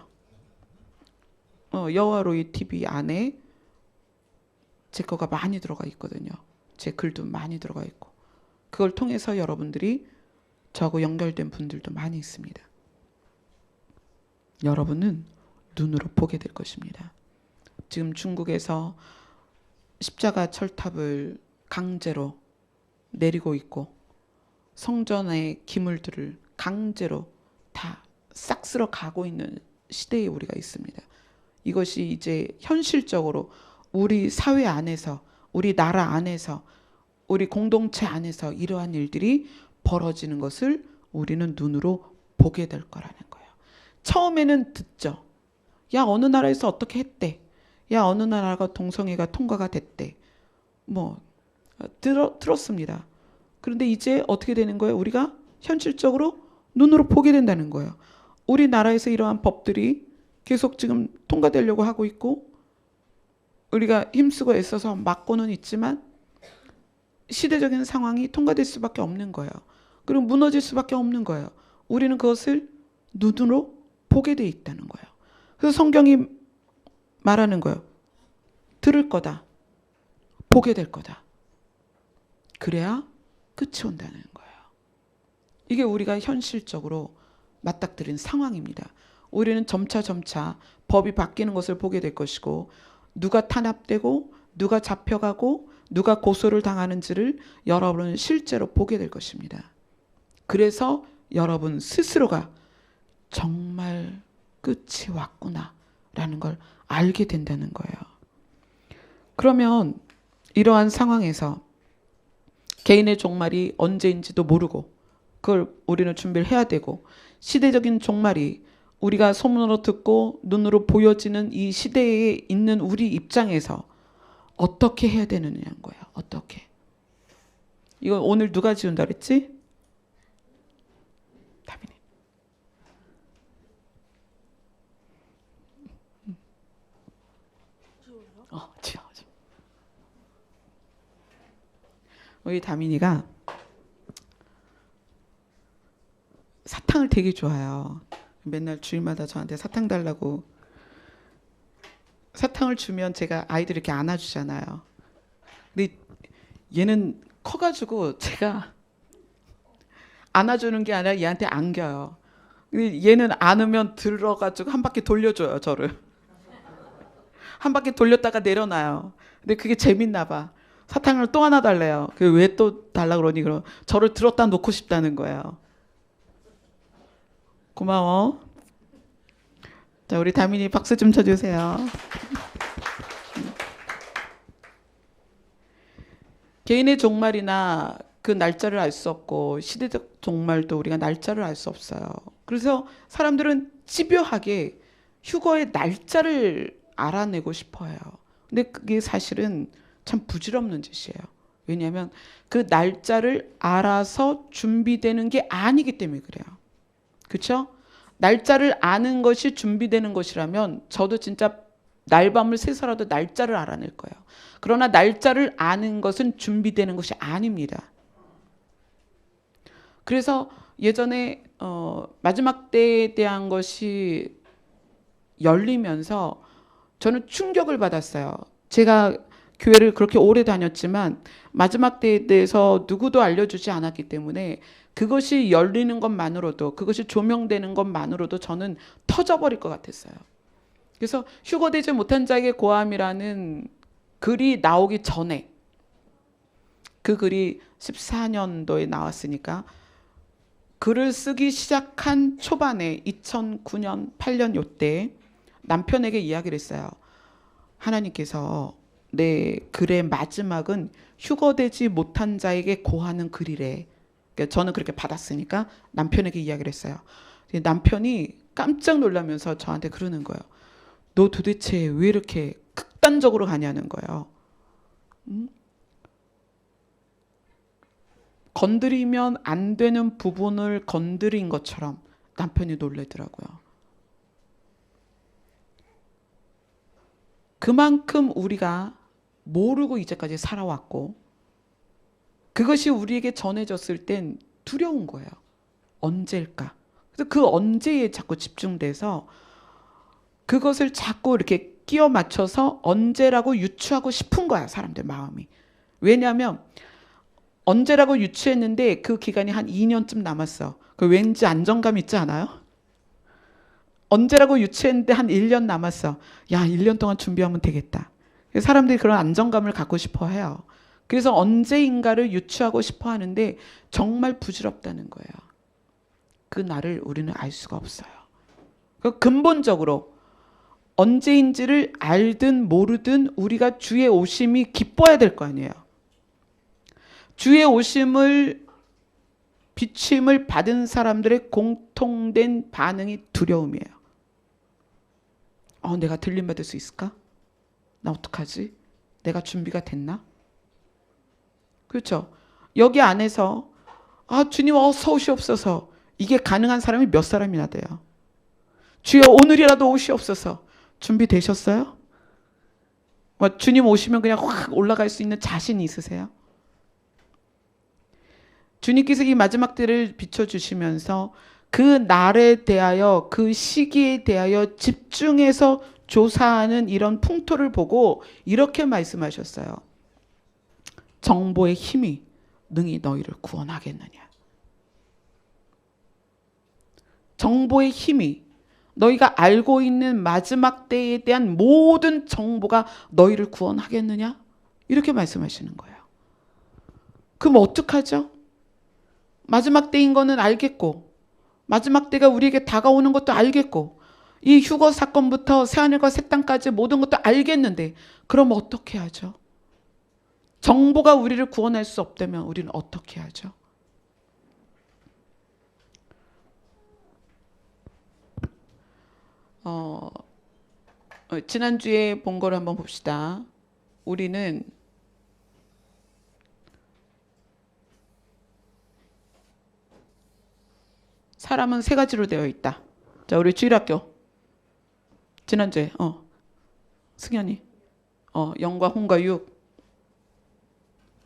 Speaker 1: 여호와로이 TV 안에 제 거가 많이 들어가 있거든요. 제 글도 많이 들어가 있고, 그걸 통해서 여러분들이 저하고 연결된 분들도 많이 있습니다. 여러분은 눈으로 보게 될 것입니다. 지금 중국에서 십자가 철탑을 강제로 내리고 있고, 성전의 기물들을 강제로 다 싹 쓸어 가고 있는 시대에 우리가 있습니다. 이것이 이제 현실적으로 우리 사회 안에서, 우리 나라 안에서, 우리 공동체 안에서 이러한 일들이 벌어지는 것을 우리는 눈으로 보게 될 거라는 거예요. 처음에는 듣죠. 야, 어느 나라에서 어떻게 했대. 야, 어느 나라가 동성애가 통과가 됐대. 뭐 들었습니다. 그런데 이제 어떻게 되는 거예요? 우리가 현실적으로 눈으로 보게 된다는 거예요. 우리나라에서 이러한 법들이 계속 지금 통과되려고 하고 있고 우리가 힘쓰고 애써서 막고는 있지만 시대적인 상황이 통과될 수밖에 없는 거예요. 그리고 무너질 수밖에 없는 거예요. 우리는 그것을 눈으로 보게 돼 있다는 거예요. 그래서 성경이 말하는 거예요. 들을 거다. 보게 될 거다. 그래야 끝이 온다는 거예요. 이게 우리가 현실적으로 맞닥뜨린 상황입니다. 우리는 점차 법이 바뀌는 것을 보게 될 것이고 누가 탄압되고 누가 잡혀가고 누가 고소를 당하는지를 여러분은 실제로 보게 될 것입니다. 그래서 여러분 스스로가 정말 끝이 왔구나 라는 걸 알게 된다는 거예요. 그러면 이러한 상황에서 개인의 종말이 언제인지도 모르고 그걸 우리는 준비를 해야 되고 시대적인 종말이 우리가 소문으로 듣고 눈으로 보여지는 이 시대에 있는 우리 입장에서 어떻게 해야 되느냐는 거예요. 어떻게. 이거 오늘 누가 지운다 그랬지? 다빈이. 지워. 우리 다민이가 사탕을 되게 좋아해요. 맨날 주일마다 저한테 사탕 달라고. 사탕을 주면 제가 아이들 이렇게 안아주잖아요. 근데 얘는 커가지고 제가 안아주는 게 아니라 얘한테 안겨요. 근데 얘는 안으면 들어가지고 한 바퀴 돌려줘요, 저를. 한 바퀴 돌렸다가 내려놔요. 근데 그게 재밌나 봐. 사탕을 또 하나 달래요. 왜 또 달라 그러니? 그럼 저를 들었다 놓고 싶다는 거예요. 고마워. 자, 우리 다민이 박수 좀 쳐주세요. 개인의 종말이나 그 날짜를 알 수 없고 시대적 종말도 우리가 날짜를 알 수 없어요. 그래서 사람들은 집요하게 휴거의 날짜를 알아내고 싶어요. 근데 그게 사실은 참 부질없는 짓이에요. 왜냐하면 그 날짜를 알아서 준비되는 게 아니기 때문에 그래요. 그렇죠? 날짜를 아는 것이 준비되는 것이라면 저도 진짜 날밤을 새서라도 날짜를 알아낼 거예요. 그러나 날짜를 아는 것은 준비되는 것이 아닙니다. 그래서 예전에 마지막 때에 대한 것이 열리면서 저는 충격을 받았어요. 제가 교회를 그렇게 오래 다녔지만 마지막 때에 대해서 누구도 알려주지 않았기 때문에 그것이 열리는 것만으로도 그것이 조명되는 것만으로도 저는 터져버릴 것 같았어요. 그래서 휴거되지 못한 자에게 고함이라는 글이 나오기 전에 그 글이 14년도에 나왔으니까 글을 쓰기 시작한 초반에 2009년 8년 요때 남편에게 이야기를 했어요. 하나님께서 내 글의 마지막은 휴거되지 못한 자에게 고하는 글이래. 그러니까 저는 그렇게 받았으니까 남편에게 이야기를 했어요. 남편이 깜짝 놀라면서 저한테 그러는 거예요. 너 도대체 왜 이렇게 극단적으로 가냐는 거예요. 건드리면 안 되는 부분을 건드린 것처럼 남편이 놀래더라고요. 그만큼 우리가 모르고 이제까지 살아왔고 그것이 우리에게 전해졌을 땐 두려운 거예요. 언제일까? 그래서 그 언제에 자꾸 집중돼서 그것을 자꾸 이렇게 끼워 맞춰서 언제라고 유추하고 싶은 거야, 사람들 마음이. 왜냐하면 언제라고 유추했는데 그 기간이 한 2년쯤 남았어. 그 왠지 안정감 있지 않아요? 언제라고 유추했는데 한 1년 남았어. 야, 1년 동안 준비하면 되겠다. 사람들이 그런 안정감을 갖고 싶어 해요. 그래서 언제인가를 유추하고 싶어 하는데 정말 부질없다는 거예요. 그 날을 우리는 알 수가 없어요. 근본적으로 언제인지를 알든 모르든 우리가 주의 오심이 기뻐야 될 거 아니에요. 주의 오심을 비침을 받은 사람들의 공통된 반응이 두려움이에요. 내가 들림받을 수 있을까? 나 어떡하지? 내가 준비가 됐나? 그렇죠? 여기 안에서 주님 어서 오시옵소서, 이게 가능한 사람이 몇 사람이나 돼요. 주여 오늘이라도 오시옵소서. 준비되셨어요? 주님 오시면 그냥 확 올라갈 수 있는 자신이 있으세요? 주님께서 이 마지막 때를 비춰주시면서 그 날에 대하여, 그 시기에 대하여 집중해서 조사하는 이런 풍토를 보고 이렇게 말씀하셨어요. 정보의 힘이 능히 너희를 구원하겠느냐. 정보의 힘이, 너희가 알고 있는 마지막 때에 대한 모든 정보가 너희를 구원하겠느냐? 이렇게 말씀하시는 거예요. 그럼 어떡하죠? 마지막 때인 거는 알겠고, 마지막 때가 우리에게 다가오는 것도 알겠고, 이 휴거 사건부터 새하늘과 새 땅까지 모든 것도 알겠는데, 그럼 어떻게 하죠? 정보가 우리를 구원할 수 없다면 우리는 어떻게 하죠? 지난주에 본 걸 한번 봅시다. 우리는 사람은 세 가지로 되어 있다. 자, 우리 주일학교 지난주에 승현이 영과 혼과 육,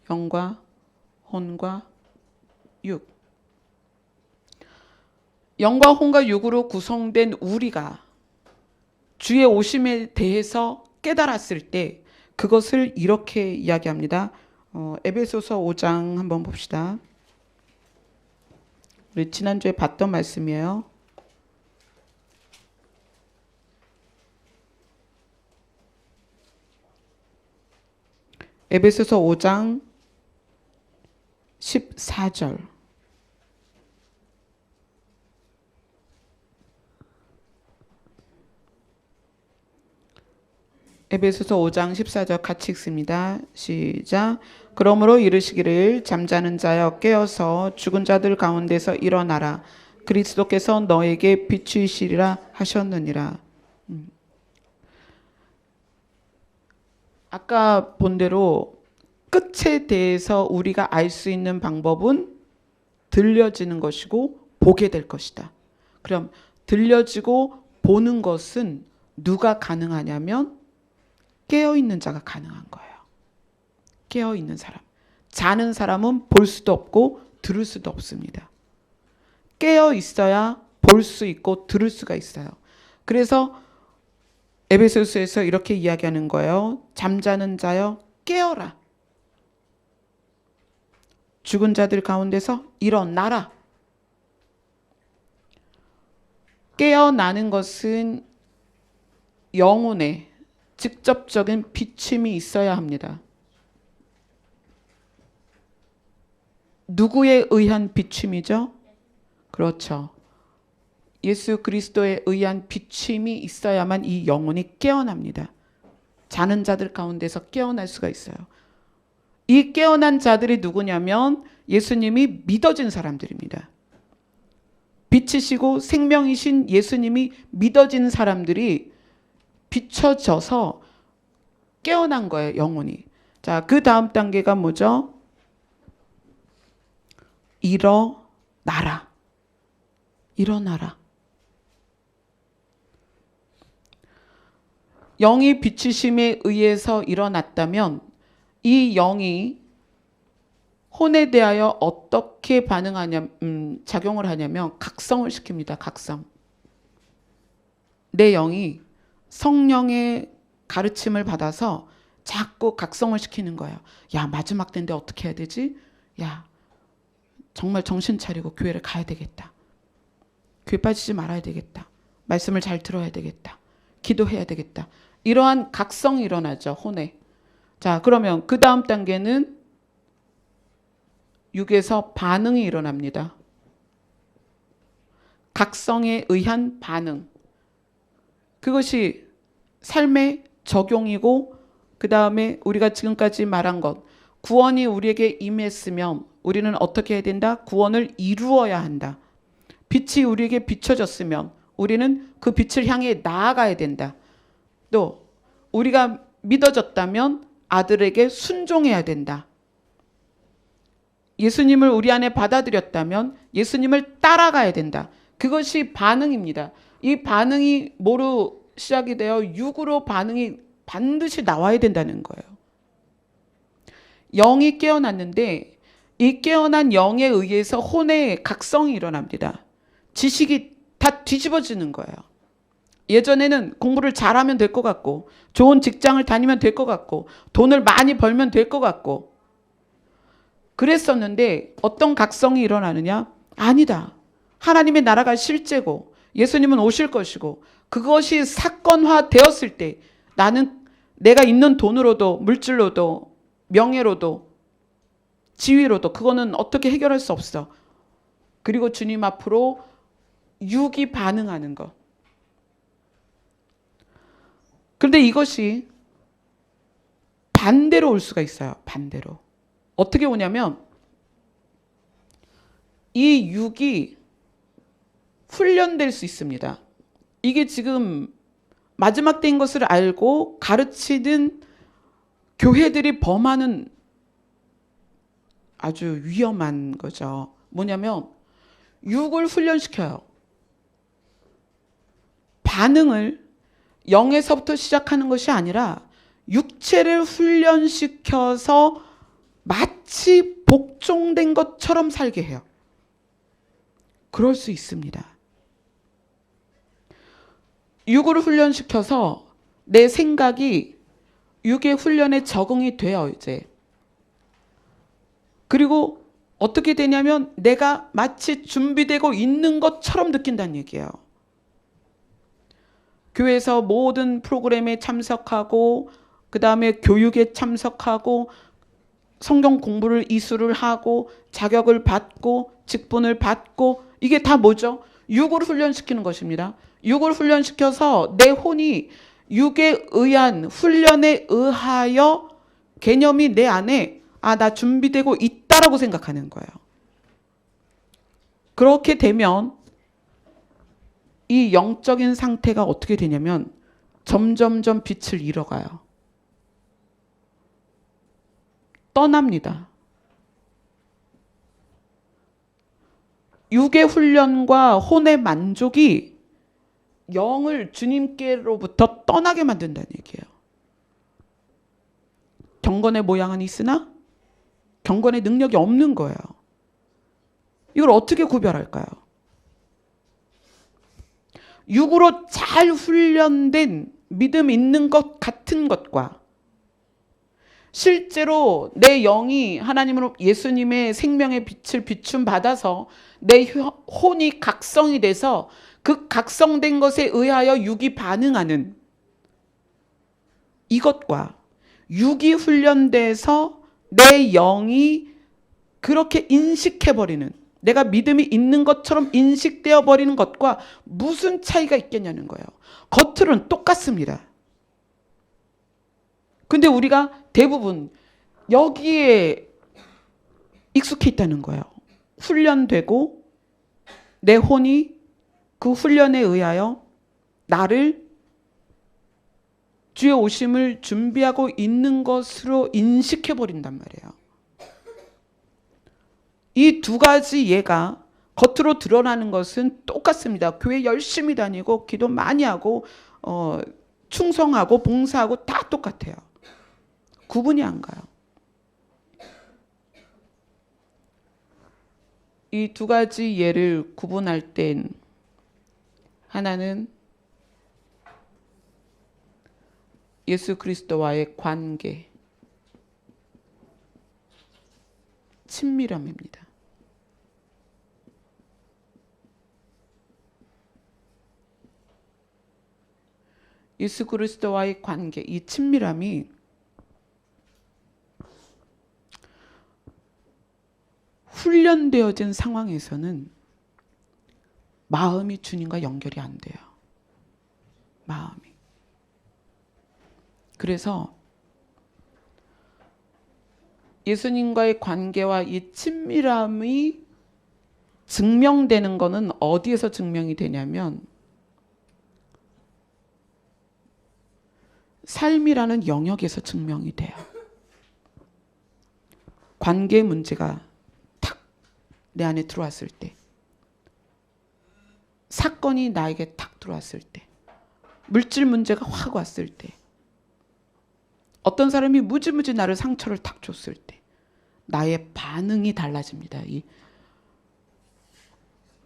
Speaker 1: 영과 혼과 육, 영과 혼과 육으로 구성된 우리가 주의 오심에 대해서 깨달았을 때 그것을 이렇게 이야기합니다. 에베소서 5장 한번 봅시다. 우리 지난주에 봤던 말씀이에요. 에베소서 5장 14절. 에베소서 5장 14절 같이 읽습니다. 시작. 그러므로 이르시기를 잠자는 자여 깨어서 죽은 자들 가운데서 일어나라. 그리스도께서 너에게 비추이시리라 하셨느니라. 아까 본 대로 끝에 대해서 우리가 알 수 있는 방법은 들려지는 것이고 보게 될 것이다. 그럼 들려지고 보는 것은 누가 가능하냐면 깨어있는 자가 가능한 거예요. 깨어있는 사람. 자는 사람은 볼 수도 없고 들을 수도 없습니다. 깨어 있어야 볼 수 있고 들을 수가 있어요. 그래서 에베소서에서 이렇게 이야기하는 거예요. 잠자는 자여 깨어라. 죽은 자들 가운데서 일어나라. 깨어나는 것은 영혼에 직접적인 비침이 있어야 합니다. 누구에 의한 비침이죠? 그렇죠. 예수 그리스도에 의한 비침이 있어야만 이 영혼이 깨어납니다. 자는 자들 가운데서 깨어날 수가 있어요. 이 깨어난 자들이 누구냐면 예수님이 믿어진 사람들입니다. 빛이시고 생명이신 예수님이 믿어진 사람들이 비춰져서 깨어난 거예요, 영혼이. 자, 그 다음 단계가 뭐죠? 일어나라. 일어나라. 영이 비추심에 의해서 일어났다면 이 영이 혼에 대하여 어떻게 작용을 하냐면 각성을 시킵니다. 각성. 내 영이 성령의 가르침을 받아서 자꾸 각성을 시키는 거예요. 야, 마지막 때인데 어떻게 해야 되지? 야, 정말 정신 차리고 교회를 가야 되겠다. 교회 빠지지 말아야 되겠다. 말씀을 잘 들어야 되겠다. 기도해야 되겠다. 이러한 각성이 일어나죠, 혼에. 자, 그러면 그 다음 단계는 육에서 반응이 일어납니다. 각성에 의한 반응. 그것이 삶의 적용이고 그 다음에 우리가 지금까지 말한 것, 구원이 우리에게 임했으면 우리는 어떻게 해야 된다? 구원을 이루어야 한다. 빛이 우리에게 비춰졌으면 우리는 그 빛을 향해 나아가야 된다. 또 우리가 믿어졌다면 아들에게 순종해야 된다. 예수님을 우리 안에 받아들였다면 예수님을 따라가야 된다. 그것이 반응입니다. 이 반응이 뭐로 시작이 되어 육으로 반응이 반드시 나와야 된다는 거예요. 영이 깨어났는데 이 깨어난 영에 의해서 혼의 각성이 일어납니다. 지식이 다 뒤집어지는 거예요. 예전에는 공부를 잘하면 될 것 같고 좋은 직장을 다니면 될 것 같고 돈을 많이 벌면 될 것 같고 그랬었는데 어떤 각성이 일어나느냐? 아니다. 하나님의 나라가 실제고 예수님은 오실 것이고 그것이 사건화 되었을 때 나는 내가 있는 돈으로도 물질로도 명예로도 지위로도 그거는 어떻게 해결할 수 없어. 그리고 주님 앞으로 육이 반응하는 것. 그런데 이것이 반대로 올 수가 있어요. 반대로. 어떻게 오냐면 이 육이 훈련될 수 있습니다. 이게 지금 마지막 때인 것을 알고 가르치는 교회들이 범하는 아주 위험한 거죠. 뭐냐면 육을 훈련시켜요. 반응을 영에서부터 시작하는 것이 아니라 육체를 훈련시켜서 마치 복종된 것처럼 살게 해요. 그럴 수 있습니다. 육을 훈련시켜서 내 생각이 육의 훈련에 적응이 돼요, 이제. 그리고 어떻게 되냐면 내가 마치 준비되고 있는 것처럼 느낀다는 얘기예요. 교회에서 모든 프로그램에 참석하고 그 다음에 교육에 참석하고 성경 공부를 이수를 하고 자격을 받고 직분을 받고 이게 다 뭐죠? 육을 훈련시키는 것입니다. 육을 훈련시켜서 내 혼이 육에 의한 훈련에 의하여 개념이 내 안에 나 준비되고 있다라고 생각하는 거예요. 그렇게 되면 이 영적인 상태가 어떻게 되냐면 점점점 빛을 잃어가요. 떠납니다. 육의 훈련과 혼의 만족이 영을 주님께로부터 떠나게 만든다는 얘기예요. 경건의 모양은 있으나 경건의 능력이 없는 거예요. 이걸 어떻게 구별할까요? 육으로 잘 훈련된 믿음 있는 것 같은 것과 실제로 내 영이 하나님으로 예수님의 생명의 빛을 비춤 받아서 내 혼이 각성이 돼서 그 각성된 것에 의하여 육이 반응하는 이것과 육이 훈련돼서 내 영이 그렇게 인식해버리는 내가 믿음이 있는 것처럼 인식되어 버리는 것과 무슨 차이가 있겠냐는 거예요. 겉으로는 똑같습니다. 근데 우리가 대부분 여기에 익숙해 있다는 거예요. 훈련되고 내 혼이 그 훈련에 의하여 나를 주의 오심을 준비하고 있는 것으로 인식해 버린단 말이에요. 이 두 가지 예가 겉으로 드러나는 것은 똑같습니다. 교회 열심히 다니고 기도 많이 하고 충성하고 봉사하고 다 똑같아요. 구분이 안 가요. 이 두 가지 예를 구분할 땐 하나는 예수 그리스도와의 관계, 친밀함입니다. 예수 그리스도와의 관계, 이 친밀함이 훈련되어진 상황에서는 마음이 주님과 연결이 안 돼요. 마음이. 그래서 예수님과의 관계와 이 친밀함이 증명되는 거는 어디에서 증명이 되냐면 삶이라는 영역에서 증명이 돼요. 관계 문제가 탁 내 안에 들어왔을 때, 사건이 나에게 탁 들어왔을 때, 물질 문제가 확 왔을 때, 어떤 사람이 무지무지 나를 상처를 탁 줬을 때 나의 반응이 달라집니다. 이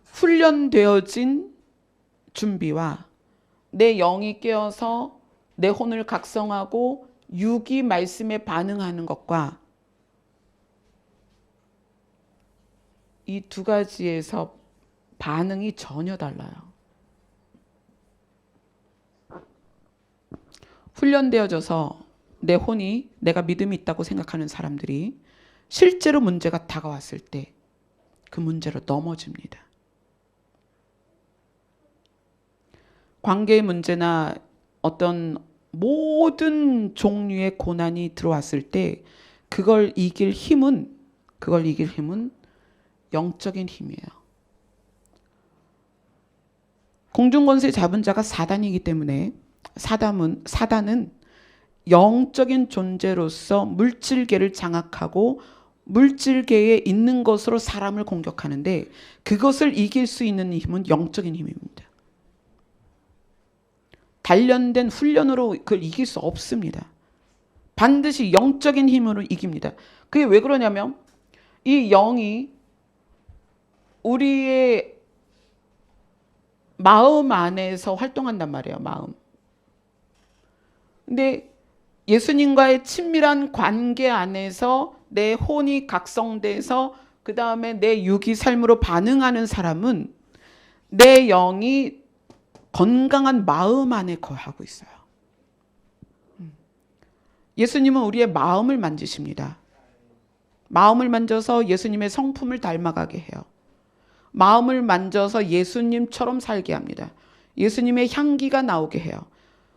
Speaker 1: 훈련되어진 준비와 내 영이 깨어서 내 혼을 각성하고 육이 말씀에 반응하는 것과 이 두 가지에서 반응이 전혀 달라요. 훈련되어져서 내 혼이 내가 믿음이 있다고 생각하는 사람들이 실제로 문제가 다가왔을 때 그 문제로 넘어집니다. 관계의 문제나 어떤 모든 종류의 고난이 들어왔을 때 그걸 이길 힘은 영적인 힘이에요. 공중권세 잡은 자가 사단이기 때문에 사단은 영적인 존재로서 물질계를 장악하고 물질계에 있는 것으로 사람을 공격하는데 그것을 이길 수 있는 힘은 영적인 힘입니다. 단련된 훈련으로 그걸 이길 수 없습니다. 반드시 영적인 힘으로 이깁니다. 그게 왜 그러냐면 이 영이 우리의 마음 안에서 활동한단 말이에요. 마음. 근데 예수님과의 친밀한 관계 안에서 내 혼이 각성돼서 그 다음에 내 육이 삶으로 반응하는 사람은 내 영이 건강한 마음 안에 거하고 있어요. 예수님은 우리의 마음을 만지십니다. 마음을 만져서 예수님의 성품을 닮아가게 해요. 마음을 만져서 예수님처럼 살게 합니다. 예수님의 향기가 나오게 해요.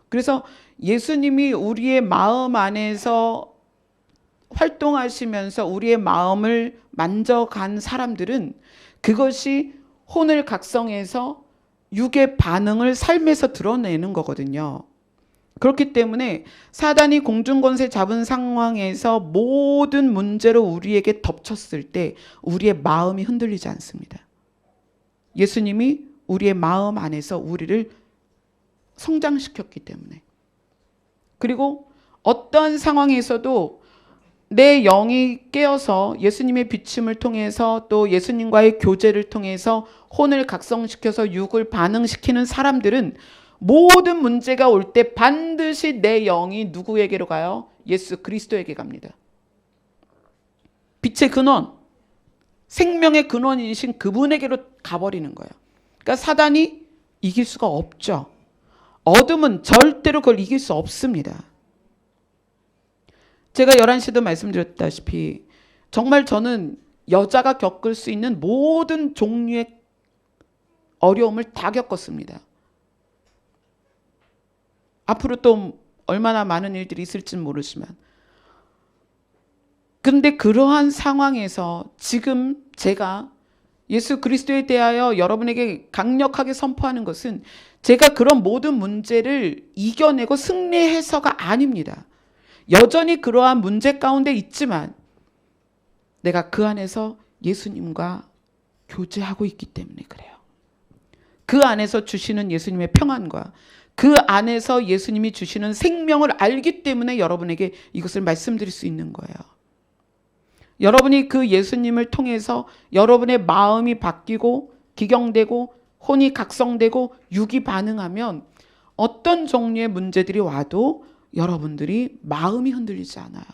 Speaker 1: 그래서 예수님이 우리의 마음 안에서 활동하시면서 우리의 마음을 만져간 사람들은 그것이 혼을 각성해서 육의 반응을 삶에서 드러내는 거거든요. 그렇기 때문에 사단이 공중권세 잡은 상황에서 모든 문제로 우리에게 덮쳤을 때 우리의 마음이 흔들리지 않습니다. 예수님이 우리의 마음 안에서 우리를 성장시켰기 때문에. 그리고 어떠한 상황에서도 내 영이 깨어서 예수님의 비춤을 통해서 또 예수님과의 교제를 통해서 혼을 각성시켜서 육을 반응시키는 사람들은 모든 문제가 올 때 반드시 내 영이 누구에게로 가요? 예수 그리스도에게 갑니다. 빛의 근원, 생명의 근원이신 그분에게로 가버리는 거예요. 그러니까 사단이 이길 수가 없죠. 어둠은 절대로 그걸 이길 수 없습니다. 제가 11시도 말씀드렸다시피 정말 저는 여자가 겪을 수 있는 모든 종류의 어려움을 다 겪었습니다. 앞으로 또 얼마나 많은 일들이 있을지는 모르지만 근데 그러한 상황에서 지금 제가 예수 그리스도에 대하여 여러분에게 강력하게 선포하는 것은 제가 그런 모든 문제를 이겨내고 승리해서가 아닙니다. 여전히 그러한 문제 가운데 있지만 내가 그 안에서 예수님과 교제하고 있기 때문에 그래요. 그 안에서 주시는 예수님의 평안과 그 안에서 예수님이 주시는 생명을 알기 때문에 여러분에게 이것을 말씀드릴 수 있는 거예요. 여러분이 그 예수님을 통해서 여러분의 마음이 바뀌고 기경되고 혼이 각성되고 육이 반응하면 어떤 종류의 문제들이 와도 여러분들이 마음이 흔들리지 않아요.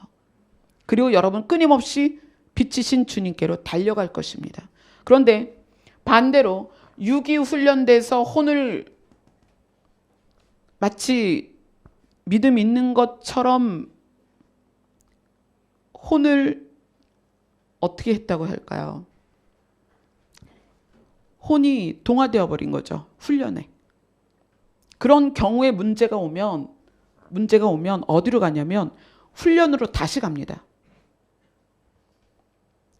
Speaker 1: 그리고 여러분 끊임없이 빛이신 주님께로 달려갈 것입니다. 그런데 반대로 육이 훈련돼서 혼을 마치 믿음 있는 것처럼 혼을 어떻게 했다고 할까요? 혼이 동화되어 버린 거죠. 훈련에. 그런 경우에 문제가 오면 어디로 가냐면 훈련으로 다시 갑니다.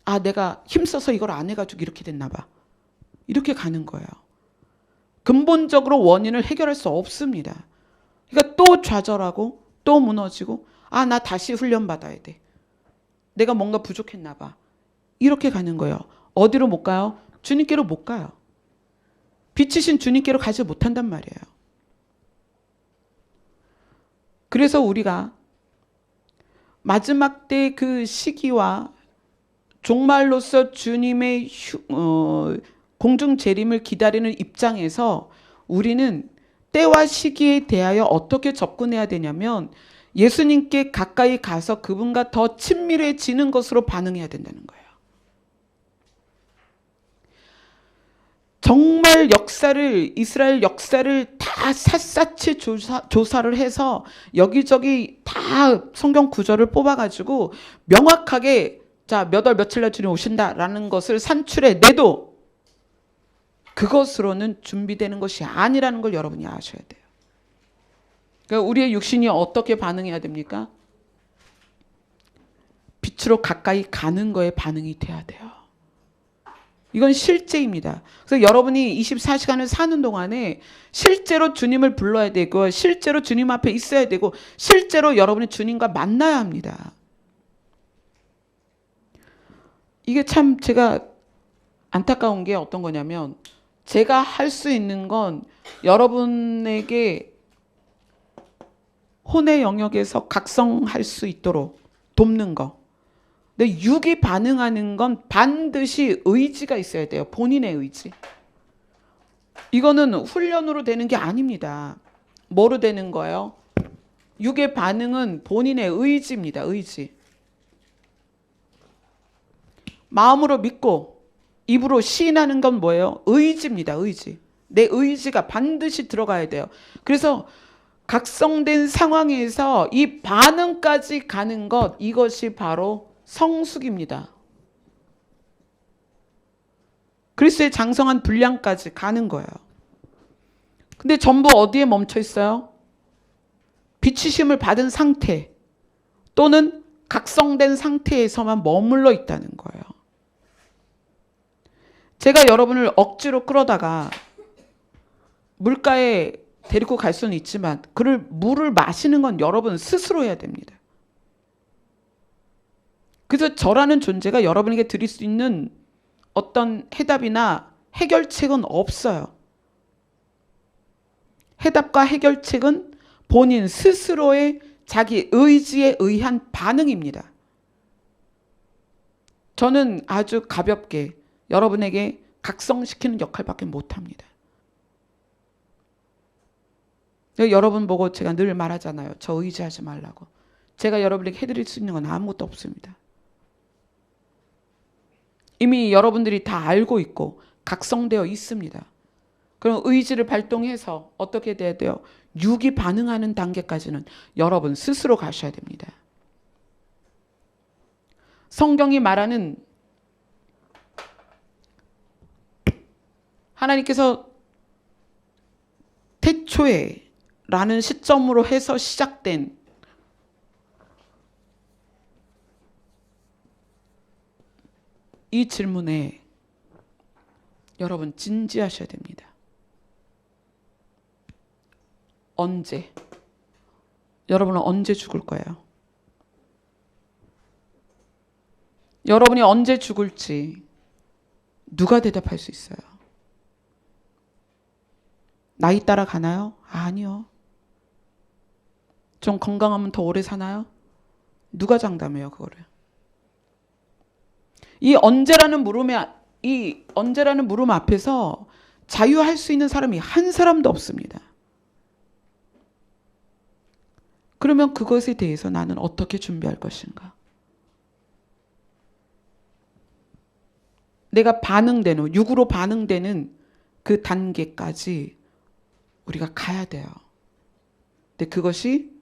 Speaker 1: 아, 내가 힘써서 이걸 안 해가지고 이렇게 됐나 봐. 이렇게 가는 거예요. 근본적으로 원인을 해결할 수 없습니다. 그러니까 또 좌절하고 또 무너지고, 아, 나 다시 훈련받아야 돼. 내가 뭔가 부족했나 봐. 이렇게 가는 거예요. 어디로 못 가요? 주님께로 못 가요. 빛이신 주님께로 가지 못한단 말이에요. 그래서 우리가 마지막 때 그 시기와 종말로서 주님의 공중 재림을 기다리는 입장에서 우리는 때와 시기에 대하여 어떻게 접근해야 되냐면 예수님께 가까이 가서 그분과 더 친밀해지는 것으로 반응해야 된다는 거예요. 정말 이스라엘 역사를 다 샅샅이 조사를 해서 여기저기 다 성경 구절을 뽑아가지고 명확하게 자, 몇 월 며칠 날 주님 오신다라는 것을 산출해 내도 그것으로는 준비되는 것이 아니라는 걸 여러분이 아셔야 돼요. 그러니까 우리의 육신이 어떻게 반응해야 됩니까? 빛으로 가까이 가는 거에 반응이 돼야 돼요. 이건 실제입니다. 그래서 여러분이 24시간을 사는 동안에 실제로 주님을 불러야 되고 실제로 주님 앞에 있어야 되고 실제로 여러분이 주님과 만나야 합니다. 이게 참 제가 안타까운 게 어떤 거냐면 제가 할 수 있는 건 여러분에게 혼의 영역에서 각성할 수 있도록 돕는 거. 근데 육이 반응하는 건 반드시 의지가 있어야 돼요. 본인의 의지. 이거는 훈련으로 되는 게 아닙니다. 뭐로 되는 거예요? 육의 반응은 본인의 의지입니다. 의지. 마음으로 믿고 입으로 시인하는 건 뭐예요? 의지입니다. 의지. 내 의지가 반드시 들어가야 돼요. 그래서 각성된 상황에서 이 반응까지 가는 것, 이것이 바로 성숙입니다. 그리스도의 장성한 분량까지 가는 거예요. 근데 전부 어디에 멈춰 있어요? 비추심을 받은 상태 또는 각성된 상태에서만 머물러 있다는 거예요. 제가 여러분을 억지로 끌어다가 물가에 데리고 갈 수는 있지만 물을 마시는 건 여러분 스스로 해야 됩니다. 그래서 저라는 존재가 여러분에게 드릴 수 있는 어떤 해답이나 해결책은 없어요. 해답과 해결책은 본인 스스로의 자기 의지에 의한 반응입니다. 저는 아주 가볍게 여러분에게 각성시키는 역할밖에 못합니다. 여러분 보고 제가 늘 말하잖아요. 저 의지하지 말라고. 제가 여러분에게 해드릴 수 있는 건 아무것도 없습니다. 이미 여러분들이 다 알고 있고 각성되어 있습니다. 그럼 의지를 발동해서 어떻게 돼야 돼요? 육이 반응하는 단계까지는 여러분 스스로 가셔야 됩니다. 성경이 말하는 하나님께서 태초에 라는 시점으로 해서 시작된 이 질문에 여러분 진지하셔야 됩니다. 언제? 여러분은 언제 죽을 거예요? 여러분이 언제 죽을지 누가 대답할 수 있어요? 나이 따라 가나요? 아니요. 좀 건강하면 더 오래 사나요? 누가 장담해요, 그거를? 이 언제라는 물음 앞에서 자유할 수 있는 사람이 한 사람도 없습니다. 그러면 그것에 대해서 나는 어떻게 준비할 것인가? 내가 육으로 반응되는 그 단계까지 우리가 가야 돼요. 근데 그것이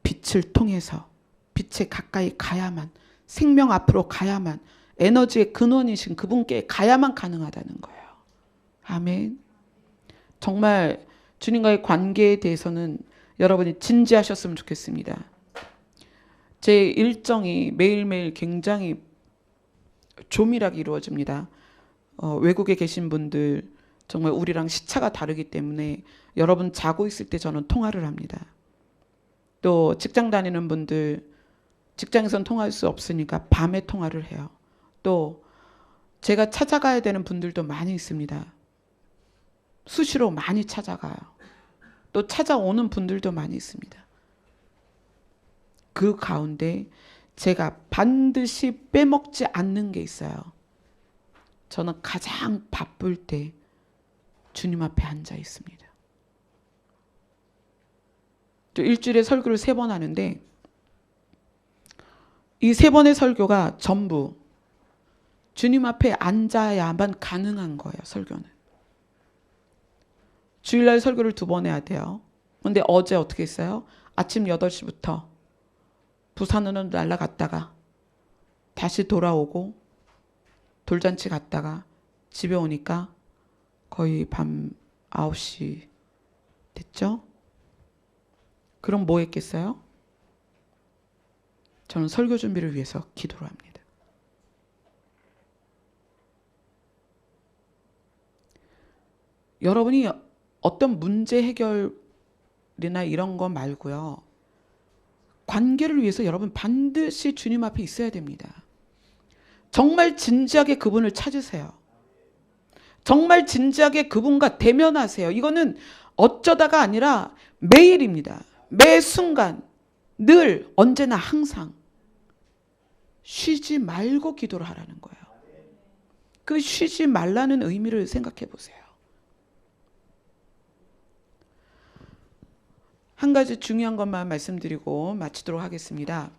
Speaker 1: 빛을 통해서 빛에 가까이 가야만, 생명 앞으로 가야만, 에너지의 근원이신 그분께 가야만 가능하다는 거예요. 아멘. 정말 주님과의 관계에 대해서는 여러분이 진지하셨으면 좋겠습니다. 제 일정이 매일매일 굉장히 조밀하게 이루어집니다. 외국에 계신 분들 정말 우리랑 시차가 다르기 때문에 여러분 자고 있을 때 저는 통화를 합니다. 또 직장 다니는 분들 직장에선 통화할 수 없으니까 밤에 통화를 해요. 또 제가 찾아가야 되는 분들도 많이 있습니다. 수시로 많이 찾아가요. 또 찾아오는 분들도 많이 있습니다. 그 가운데 제가 반드시 빼먹지 않는 게 있어요. 저는 가장 바쁠 때 주님 앞에 앉아 있습니다. 저 일주일에 설교를 3번 하는데 이 3번의 설교가 전부 주님 앞에 앉아야만 가능한 거예요. 설교는. 주일날 설교를 2번 해야 돼요. 근데 어제 어떻게 했어요? 아침 8시부터 부산으로 날아갔다가 다시 돌아오고 돌잔치 갔다가 집에 오니까 거의 밤 9시 됐죠? 그럼 뭐 했겠어요? 저는 설교 준비를 위해서 기도를 합니다. 여러분이 어떤 문제 해결이나 이런 거 말고요. 관계를 위해서 여러분 반드시 주님 앞에 있어야 됩니다. 정말 진지하게 그분을 찾으세요. 정말 진지하게 그분과 대면하세요. 이거는 어쩌다가 아니라 매일입니다. 매 순간, 늘, 언제나 항상 쉬지 말고 기도를 하라는 거예요. 그 쉬지 말라는 의미를 생각해 보세요. 한 가지 중요한 것만 말씀드리고 마치도록 하겠습니다.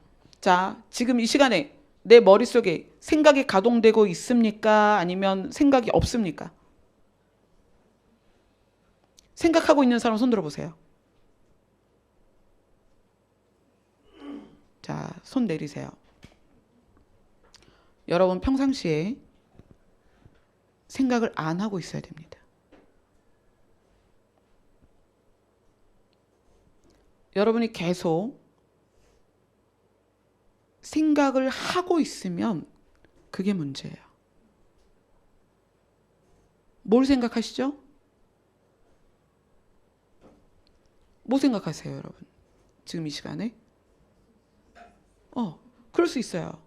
Speaker 1: 자, 지금 이 시간에 내 머릿속에 생각이 가동되고 있습니까? 아니면 생각이 없습니까? 생각하고 있는 사람 손 들어보세요. 자, 손 내리세요. 여러분 평상시에 생각을 안 하고 있어야 됩니다. 여러분이 계속 생각을 하고 있으면 그게 문제예요. 뭘 생각하시죠? 뭐 생각하세요, 여러분? 지금 이 시간에? 그럴 수 있어요.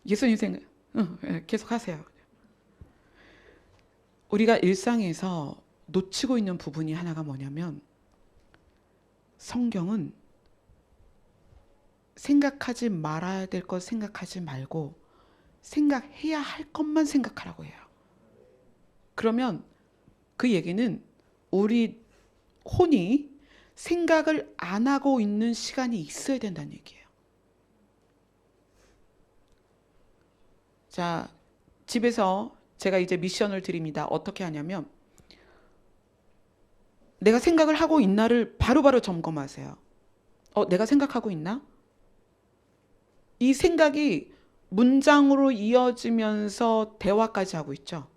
Speaker 1: 예수님 생각, 계속 하세요. 우리가 일상에서 놓치고 있는 부분이 하나가 뭐냐면 성경은 생각하지 말아야 될 것 생각하지 말고 생각해야 할 것만 생각하라고 해요. 그러면 그 얘기는 우리 혼이 생각을 안 하고 있는 시간이 있어야 된다는 얘기예요. 자, 집에서 제가 이제 미션을 드립니다. 어떻게 하냐면 내가 생각을 하고 있나를 바로바로 점검하세요. 내가 생각하고 있나? 이 생각이 문장으로 이어지면서 대화까지 하고 있죠.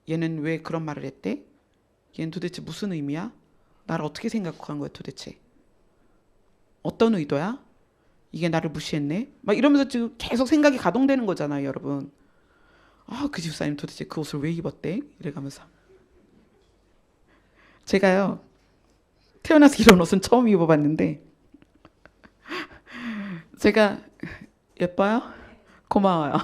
Speaker 1: 얘는 왜 그런 말을 했대? 얘는 도대체 무슨 의미야? 나를 어떻게 생각한 거야 도대체? 어떤 의도야? 이게 나를 무시했네? 막 이러면서 지금 계속 생각이 가동되는 거잖아요, 여러분. 그 집사님 도대체 그 옷을 왜 입었대? 이래가면서. 제가요, 태어나서 이런 옷은 처음 입어봤는데 제가 예뻐요? 고마워요.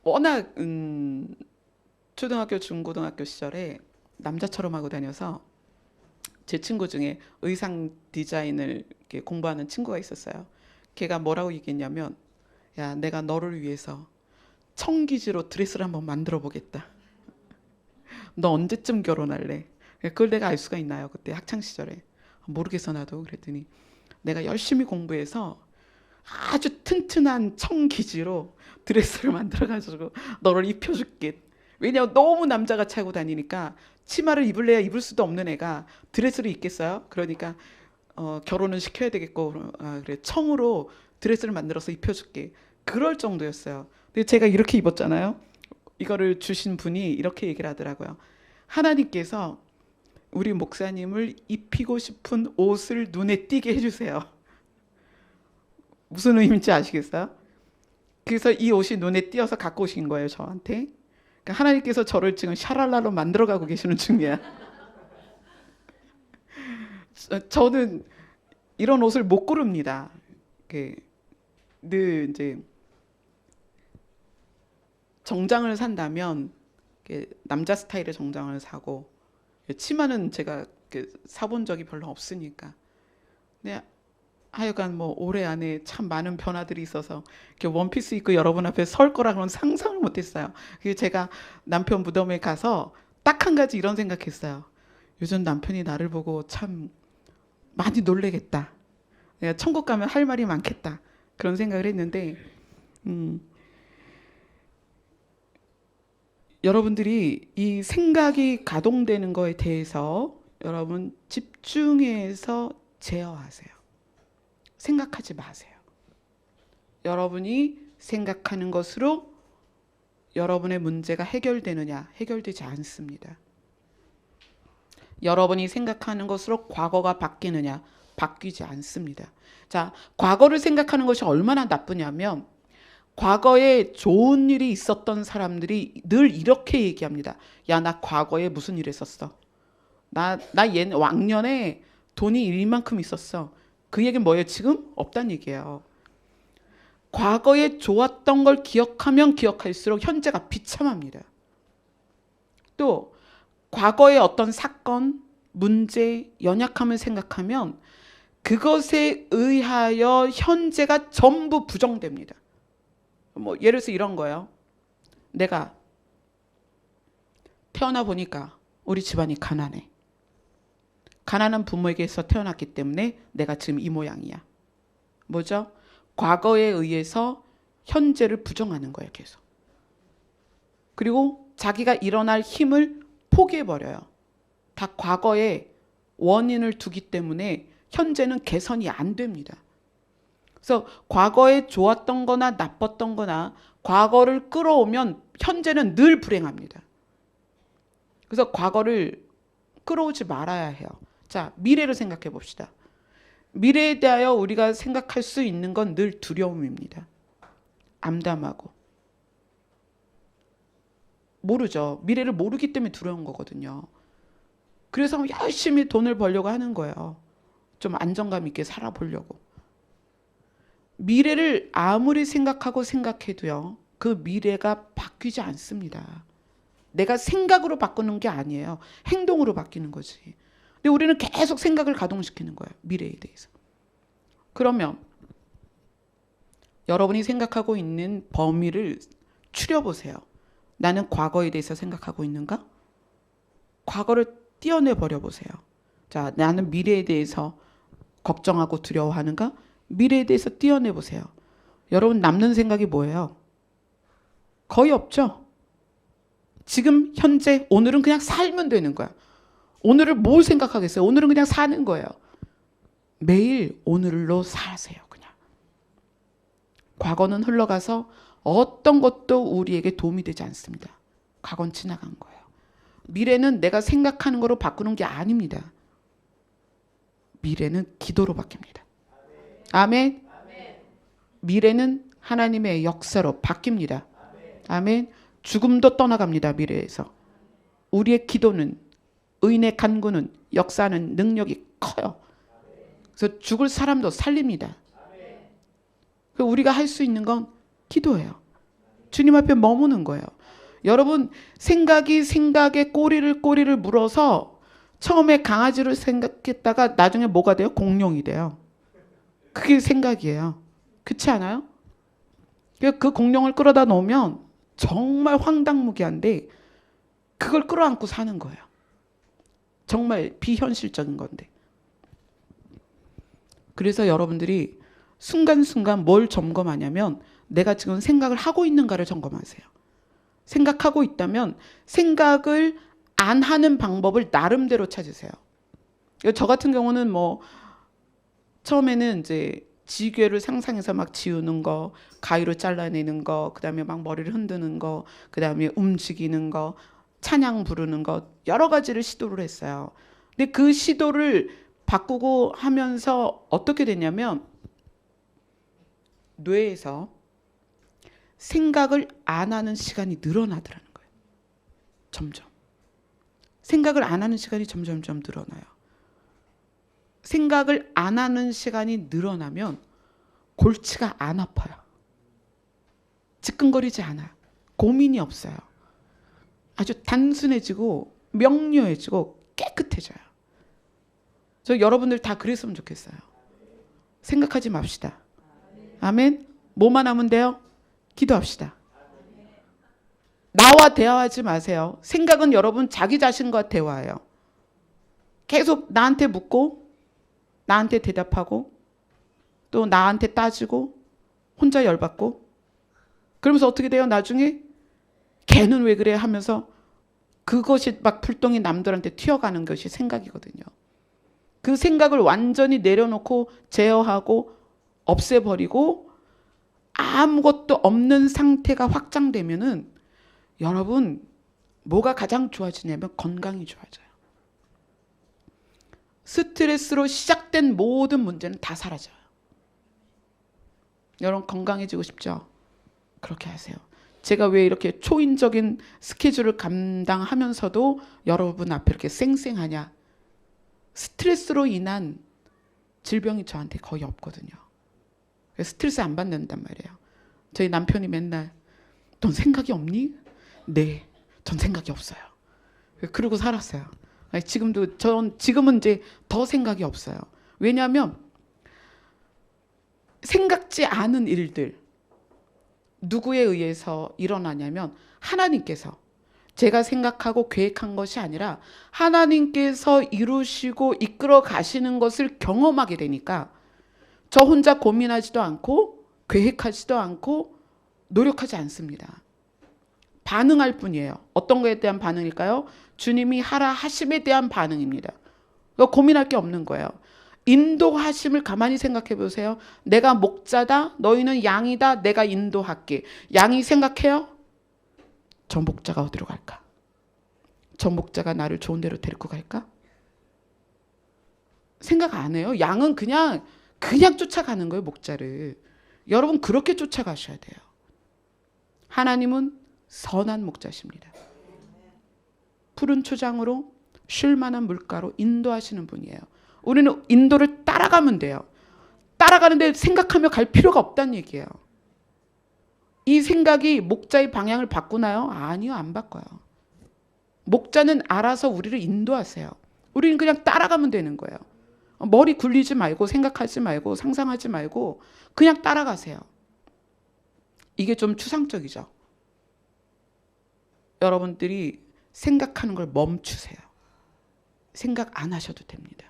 Speaker 1: 워낙 초등학교, 중고등학교 시절에 남자처럼 하고 다녀서 제 친구 중에 의상 디자인을 이렇게 공부하는 친구가 있었어요. 걔가 뭐라고 얘기했냐면 야, 내가 너를 위해서 청기지로 드레스를 한번 만들어 보겠다. 너 언제쯤 결혼할래? 그걸 내가 알 수가 있나요? 그때 학창시절에. 모르겠어 나도. 그랬더니 내가 열심히 공부해서 아주 튼튼한 청기지로 드레스를 만들어가지고 너를 입혀줄게. 왜냐면 너무 남자같이 하고 다니니까 치마를 입을래야 입을 수도 없는 애가 드레스를 입겠어요? 그러니까 결혼은 시켜야 되겠고 그래 청으로 드레스를 만들어서 입혀줄게. 그럴 정도였어요. 근데 제가 이렇게 입었잖아요. 이거를 주신 분이 이렇게 얘기를 하더라고요. 하나님께서 우리 목사님을 입히고 싶은 옷을 눈에 띄게 해주세요. 무슨 의미인지 아시겠어요? 그래서 이 옷이 눈에 띄어서 갖고 오신 거예요, 저한테. 그러니까 하나님께서 저를 지금 샤랄라로 만들어가고 계시는 중이야. 저는 이런 옷을 못 고릅니다. 늘 이제 정장을 산다면 남자 스타일의 정장을 사고, 치마는 제가 사본 적이 별로 없으니까. 근데 하여간 뭐 올해 안에 참 많은 변화들이 있어서 이렇게 원피스 입고 여러분 앞에 설 거라고는 상상을 못했어요. 그래서 제가 남편 무덤에 가서 딱 한 가지 이런 생각했어요. 요즘 남편이 나를 보고 참 많이 놀래겠다. 내가 천국 가면 할 말이 많겠다. 그런 생각을 했는데, 여러분들이 이 생각이 가동되는 거에 대해서 여러분 집중해서 제어하세요. 생각하지 마세요. 여러분이 생각하는 것으로 여러분의 문제가 해결되느냐? 해결되지 않습니다. 여러분이 생각하는 것으로 과거가 바뀌느냐? 바뀌지 않습니다. 자, 과거를 생각하는 것이 얼마나 나쁘냐면, 과거에 좋은 일이 있었던 사람들이 늘 이렇게 얘기합니다. 야, 나 과거에 무슨 일 했었어. 나 왕년에 돈이 이만큼 있었어. 그 얘기는 뭐예요? 지금 없다는 얘기예요. 과거에 좋았던 걸 기억하면 기억할수록 현재가 비참합니다. 또 과거의 어떤 사건, 문제, 연약함을 생각하면 그것에 의하여 현재가 전부 부정됩니다. 뭐 예를 들어서 이런 거예요. 내가 태어나 보니까 우리 집안이 가난해. 가난한 부모에게서 태어났기 때문에 내가 지금 이 모양이야. 뭐죠? 과거에 의해서 현재를 부정하는 거예요, 계속. 그리고 자기가 일어날 힘을 포기해버려요. 다 과거에 원인을 두기 때문에 현재는 개선이 안 됩니다. 그래서 과거에 좋았던 거나 나빴던 거나 과거를 끌어오면 현재는 늘 불행합니다. 그래서 과거를 끌어오지 말아야 해요. 자, 미래를 생각해 봅시다. 미래에 대하여 우리가 생각할 수 있는 건 늘 두려움입니다. 암담하고. 모르죠. 미래를 모르기 때문에 두려운 거거든요. 그래서 열심히 돈을 벌려고 하는 거예요. 좀 안정감 있게 살아보려고. 미래를 아무리 생각하고 생각해도요, 그 미래가 바뀌지 않습니다. 내가 생각으로 바꾸는 게 아니에요. 행동으로 바뀌는 거지. 근데 우리는 계속 생각을 가동시키는 거예요. 미래에 대해서. 그러면 여러분이 생각하고 있는 범위를 추려보세요. 나는 과거에 대해서 생각하고 있는가? 과거를 떼어내 버려보세요. 자, 나는 미래에 대해서 걱정하고 두려워하는가? 미래에 대해서 떼어내 보세요. 여러분 남는 생각이 뭐예요? 거의 없죠? 지금 현재 오늘은 그냥 살면 되는 거야. 오늘을 뭘 생각하겠어요? 오늘은 그냥 사는 거예요. 매일 오늘로 사세요. 그냥. 과거는 흘러가서 어떤 것도 우리에게 도움이 되지 않습니다. 과거는 지나간 거예요. 미래는 내가 생각하는 거로 바꾸는 게 아닙니다. 미래는 기도로 바뀝니다. 아멘. 미래는 하나님의 역사로 바뀝니다. 아멘. 죽음도 떠나갑니다. 미래에서. 우리의 기도는, 의인의 간구는, 역사하는 능력이 커요. 그래서 죽을 사람도 살립니다. 우리가 할 수 있는 건 기도예요. 주님 앞에 머무는 거예요. 여러분, 생각이 생각에 꼬리를 물어서 처음에 강아지를 생각했다가 나중에 뭐가 돼요? 공룡이 돼요. 그게 생각이에요. 그렇지 않아요? 그 공룡을 끌어다 놓으면 정말 황당무계한데 그걸 끌어안고 사는 거예요. 정말 비현실적인 건데. 그래서 여러분들이 순간순간 뭘 점검하냐면 내가 지금 생각을 하고 있는가를 점검하세요. 생각하고 있다면 생각을 안 하는 방법을 나름대로 찾으세요. 저 같은 경우는 뭐 처음에는 이제 지괴를 상상해서 막 지우는 거, 가위로 잘라내는 거, 그다음에 막 머리를 흔드는 거, 그다음에 움직이는 거, 찬양 부르는 거, 여러 가지를 시도를 했어요. 근데 그 시도를 바꾸고 하면서 어떻게 됐냐면 뇌에서 생각을 안 하는 시간이 늘어나더라는 거예요. 점점. 생각을 안 하는 시간이 점점점 늘어나요. 생각을 안 하는 시간이 늘어나면 골치가 안 아파요. 지끈거리지 않아요. 고민이 없어요. 아주 단순해지고 명료해지고 깨끗해져요. 저 여러분들 다 그랬으면 좋겠어요. 생각하지 맙시다. 아멘. 뭐만 하면 돼요? 기도합시다. 나와 대화하지 마세요. 생각은 여러분 자기 자신과 대화해요. 계속 나한테 묻고 나한테 대답하고 또 나한테 따지고 혼자 열받고 그러면서 어떻게 돼요? 나중에 걔는 왜 그래 하면서 그것이 막 불똥이 남들한테 튀어가는 것이 생각이거든요. 그 생각을 완전히 내려놓고 제어하고 없애버리고 아무것도 없는 상태가 확장되면은 여러분 뭐가 가장 좋아지냐면 건강이 좋아져요. 스트레스로 시작된 모든 문제는 다 사라져요. 여러분 건강해지고 싶죠? 그렇게 하세요. 제가 왜 이렇게 초인적인 스케줄을 감당하면서도 여러분 앞에 이렇게 쌩쌩하냐? 스트레스로 인한 질병이 저한테 거의 없거든요. 스트레스 안 받는단 말이에요. 저희 남편이 맨날 넌 생각이 없니? 네, 전 생각이 없어요. 그러고 살았어요. 지금은 이제 더 생각이 없어요. 왜냐하면 생각지 않은 일들 누구에 의해서 일어나냐면 하나님께서 제가 생각하고 계획한 것이 아니라 하나님께서 이루시고 이끌어 가시는 것을 경험하게 되니까 저 혼자 고민하지도 않고 계획하지도 않고 노력하지 않습니다. 반응할 뿐이에요. 어떤 거에 대한 반응일까요? 주님이 하라 하심에 대한 반응입니다. 고민할 게 없는 거예요. 인도하심을 가만히 생각해 보세요. 내가 목자다. 너희는 양이다. 내가 인도할게. 양이 생각해요. 저 목자가 어디로 갈까? 저 목자가 나를 좋은 데로 데리고 갈까? 생각 안 해요. 양은 그냥 쫓아가는 거예요. 목자를. 여러분 그렇게 쫓아가셔야 돼요. 하나님은 선한 목자십니다. 푸른 초장으로 쉴 만한 물가로 인도하시는 분이에요. 우리는 인도를 따라가면 돼요. 따라가는데 생각하며 갈 필요가 없다는 얘기예요. 이 생각이 목자의 방향을 바꾸나요? 아니요, 안 바꿔요. 목자는 알아서 우리를 인도하세요. 우리는 그냥 따라가면 되는 거예요. 머리 굴리지 말고 생각하지 말고 상상하지 말고 그냥 따라가세요. 이게 좀 추상적이죠. 여러분들이 생각하는 걸 멈추세요. 생각 안 하셔도 됩니다.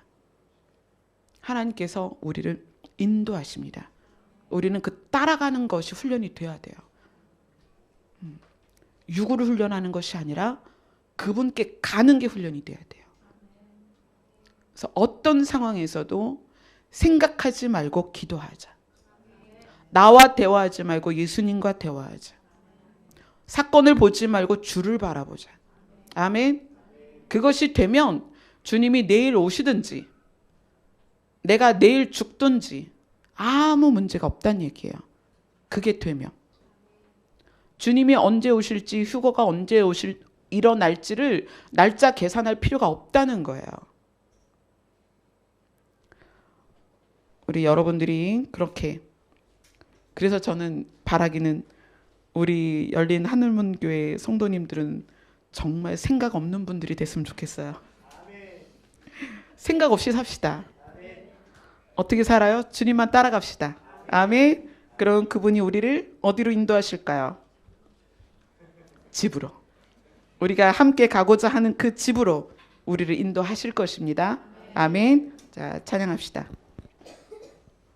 Speaker 1: 하나님께서 우리를 인도하십니다. 우리는 그 따라가는 것이 훈련이 돼야 돼요. 육으로 훈련하는 것이 아니라 그분께 가는 게 훈련이 돼야 돼요. 그래서 어떤 상황에서도 생각하지 말고 기도하자. 나와 대화하지 말고 예수님과 대화하자. 사건을 보지 말고 주를 바라보자. 아멘. 그것이 되면 주님이 내일 오시든지 내가 내일 죽든지 아무 문제가 없다는 얘기예요. 그게 되면 주님이 언제 오실지 휴거가 언제 일어날지를 날짜 계산할 필요가 없다는 거예요. 우리 여러분들이 그렇게 그래서 저는 바라기는 우리 열린 하늘문교회 성도님들은 정말 생각 없는 분들이 됐으면 좋겠어요. 생각 없이 삽시다. 어떻게 살아요? 주님만 따라갑시다. 아멘. 그럼 그분이 우리를 어디로 인도하실까요? 집으로. 우리가 함께 가고자 하는 그 집으로 우리를 인도하실 것입니다. 아멘. 자, 찬양합시다.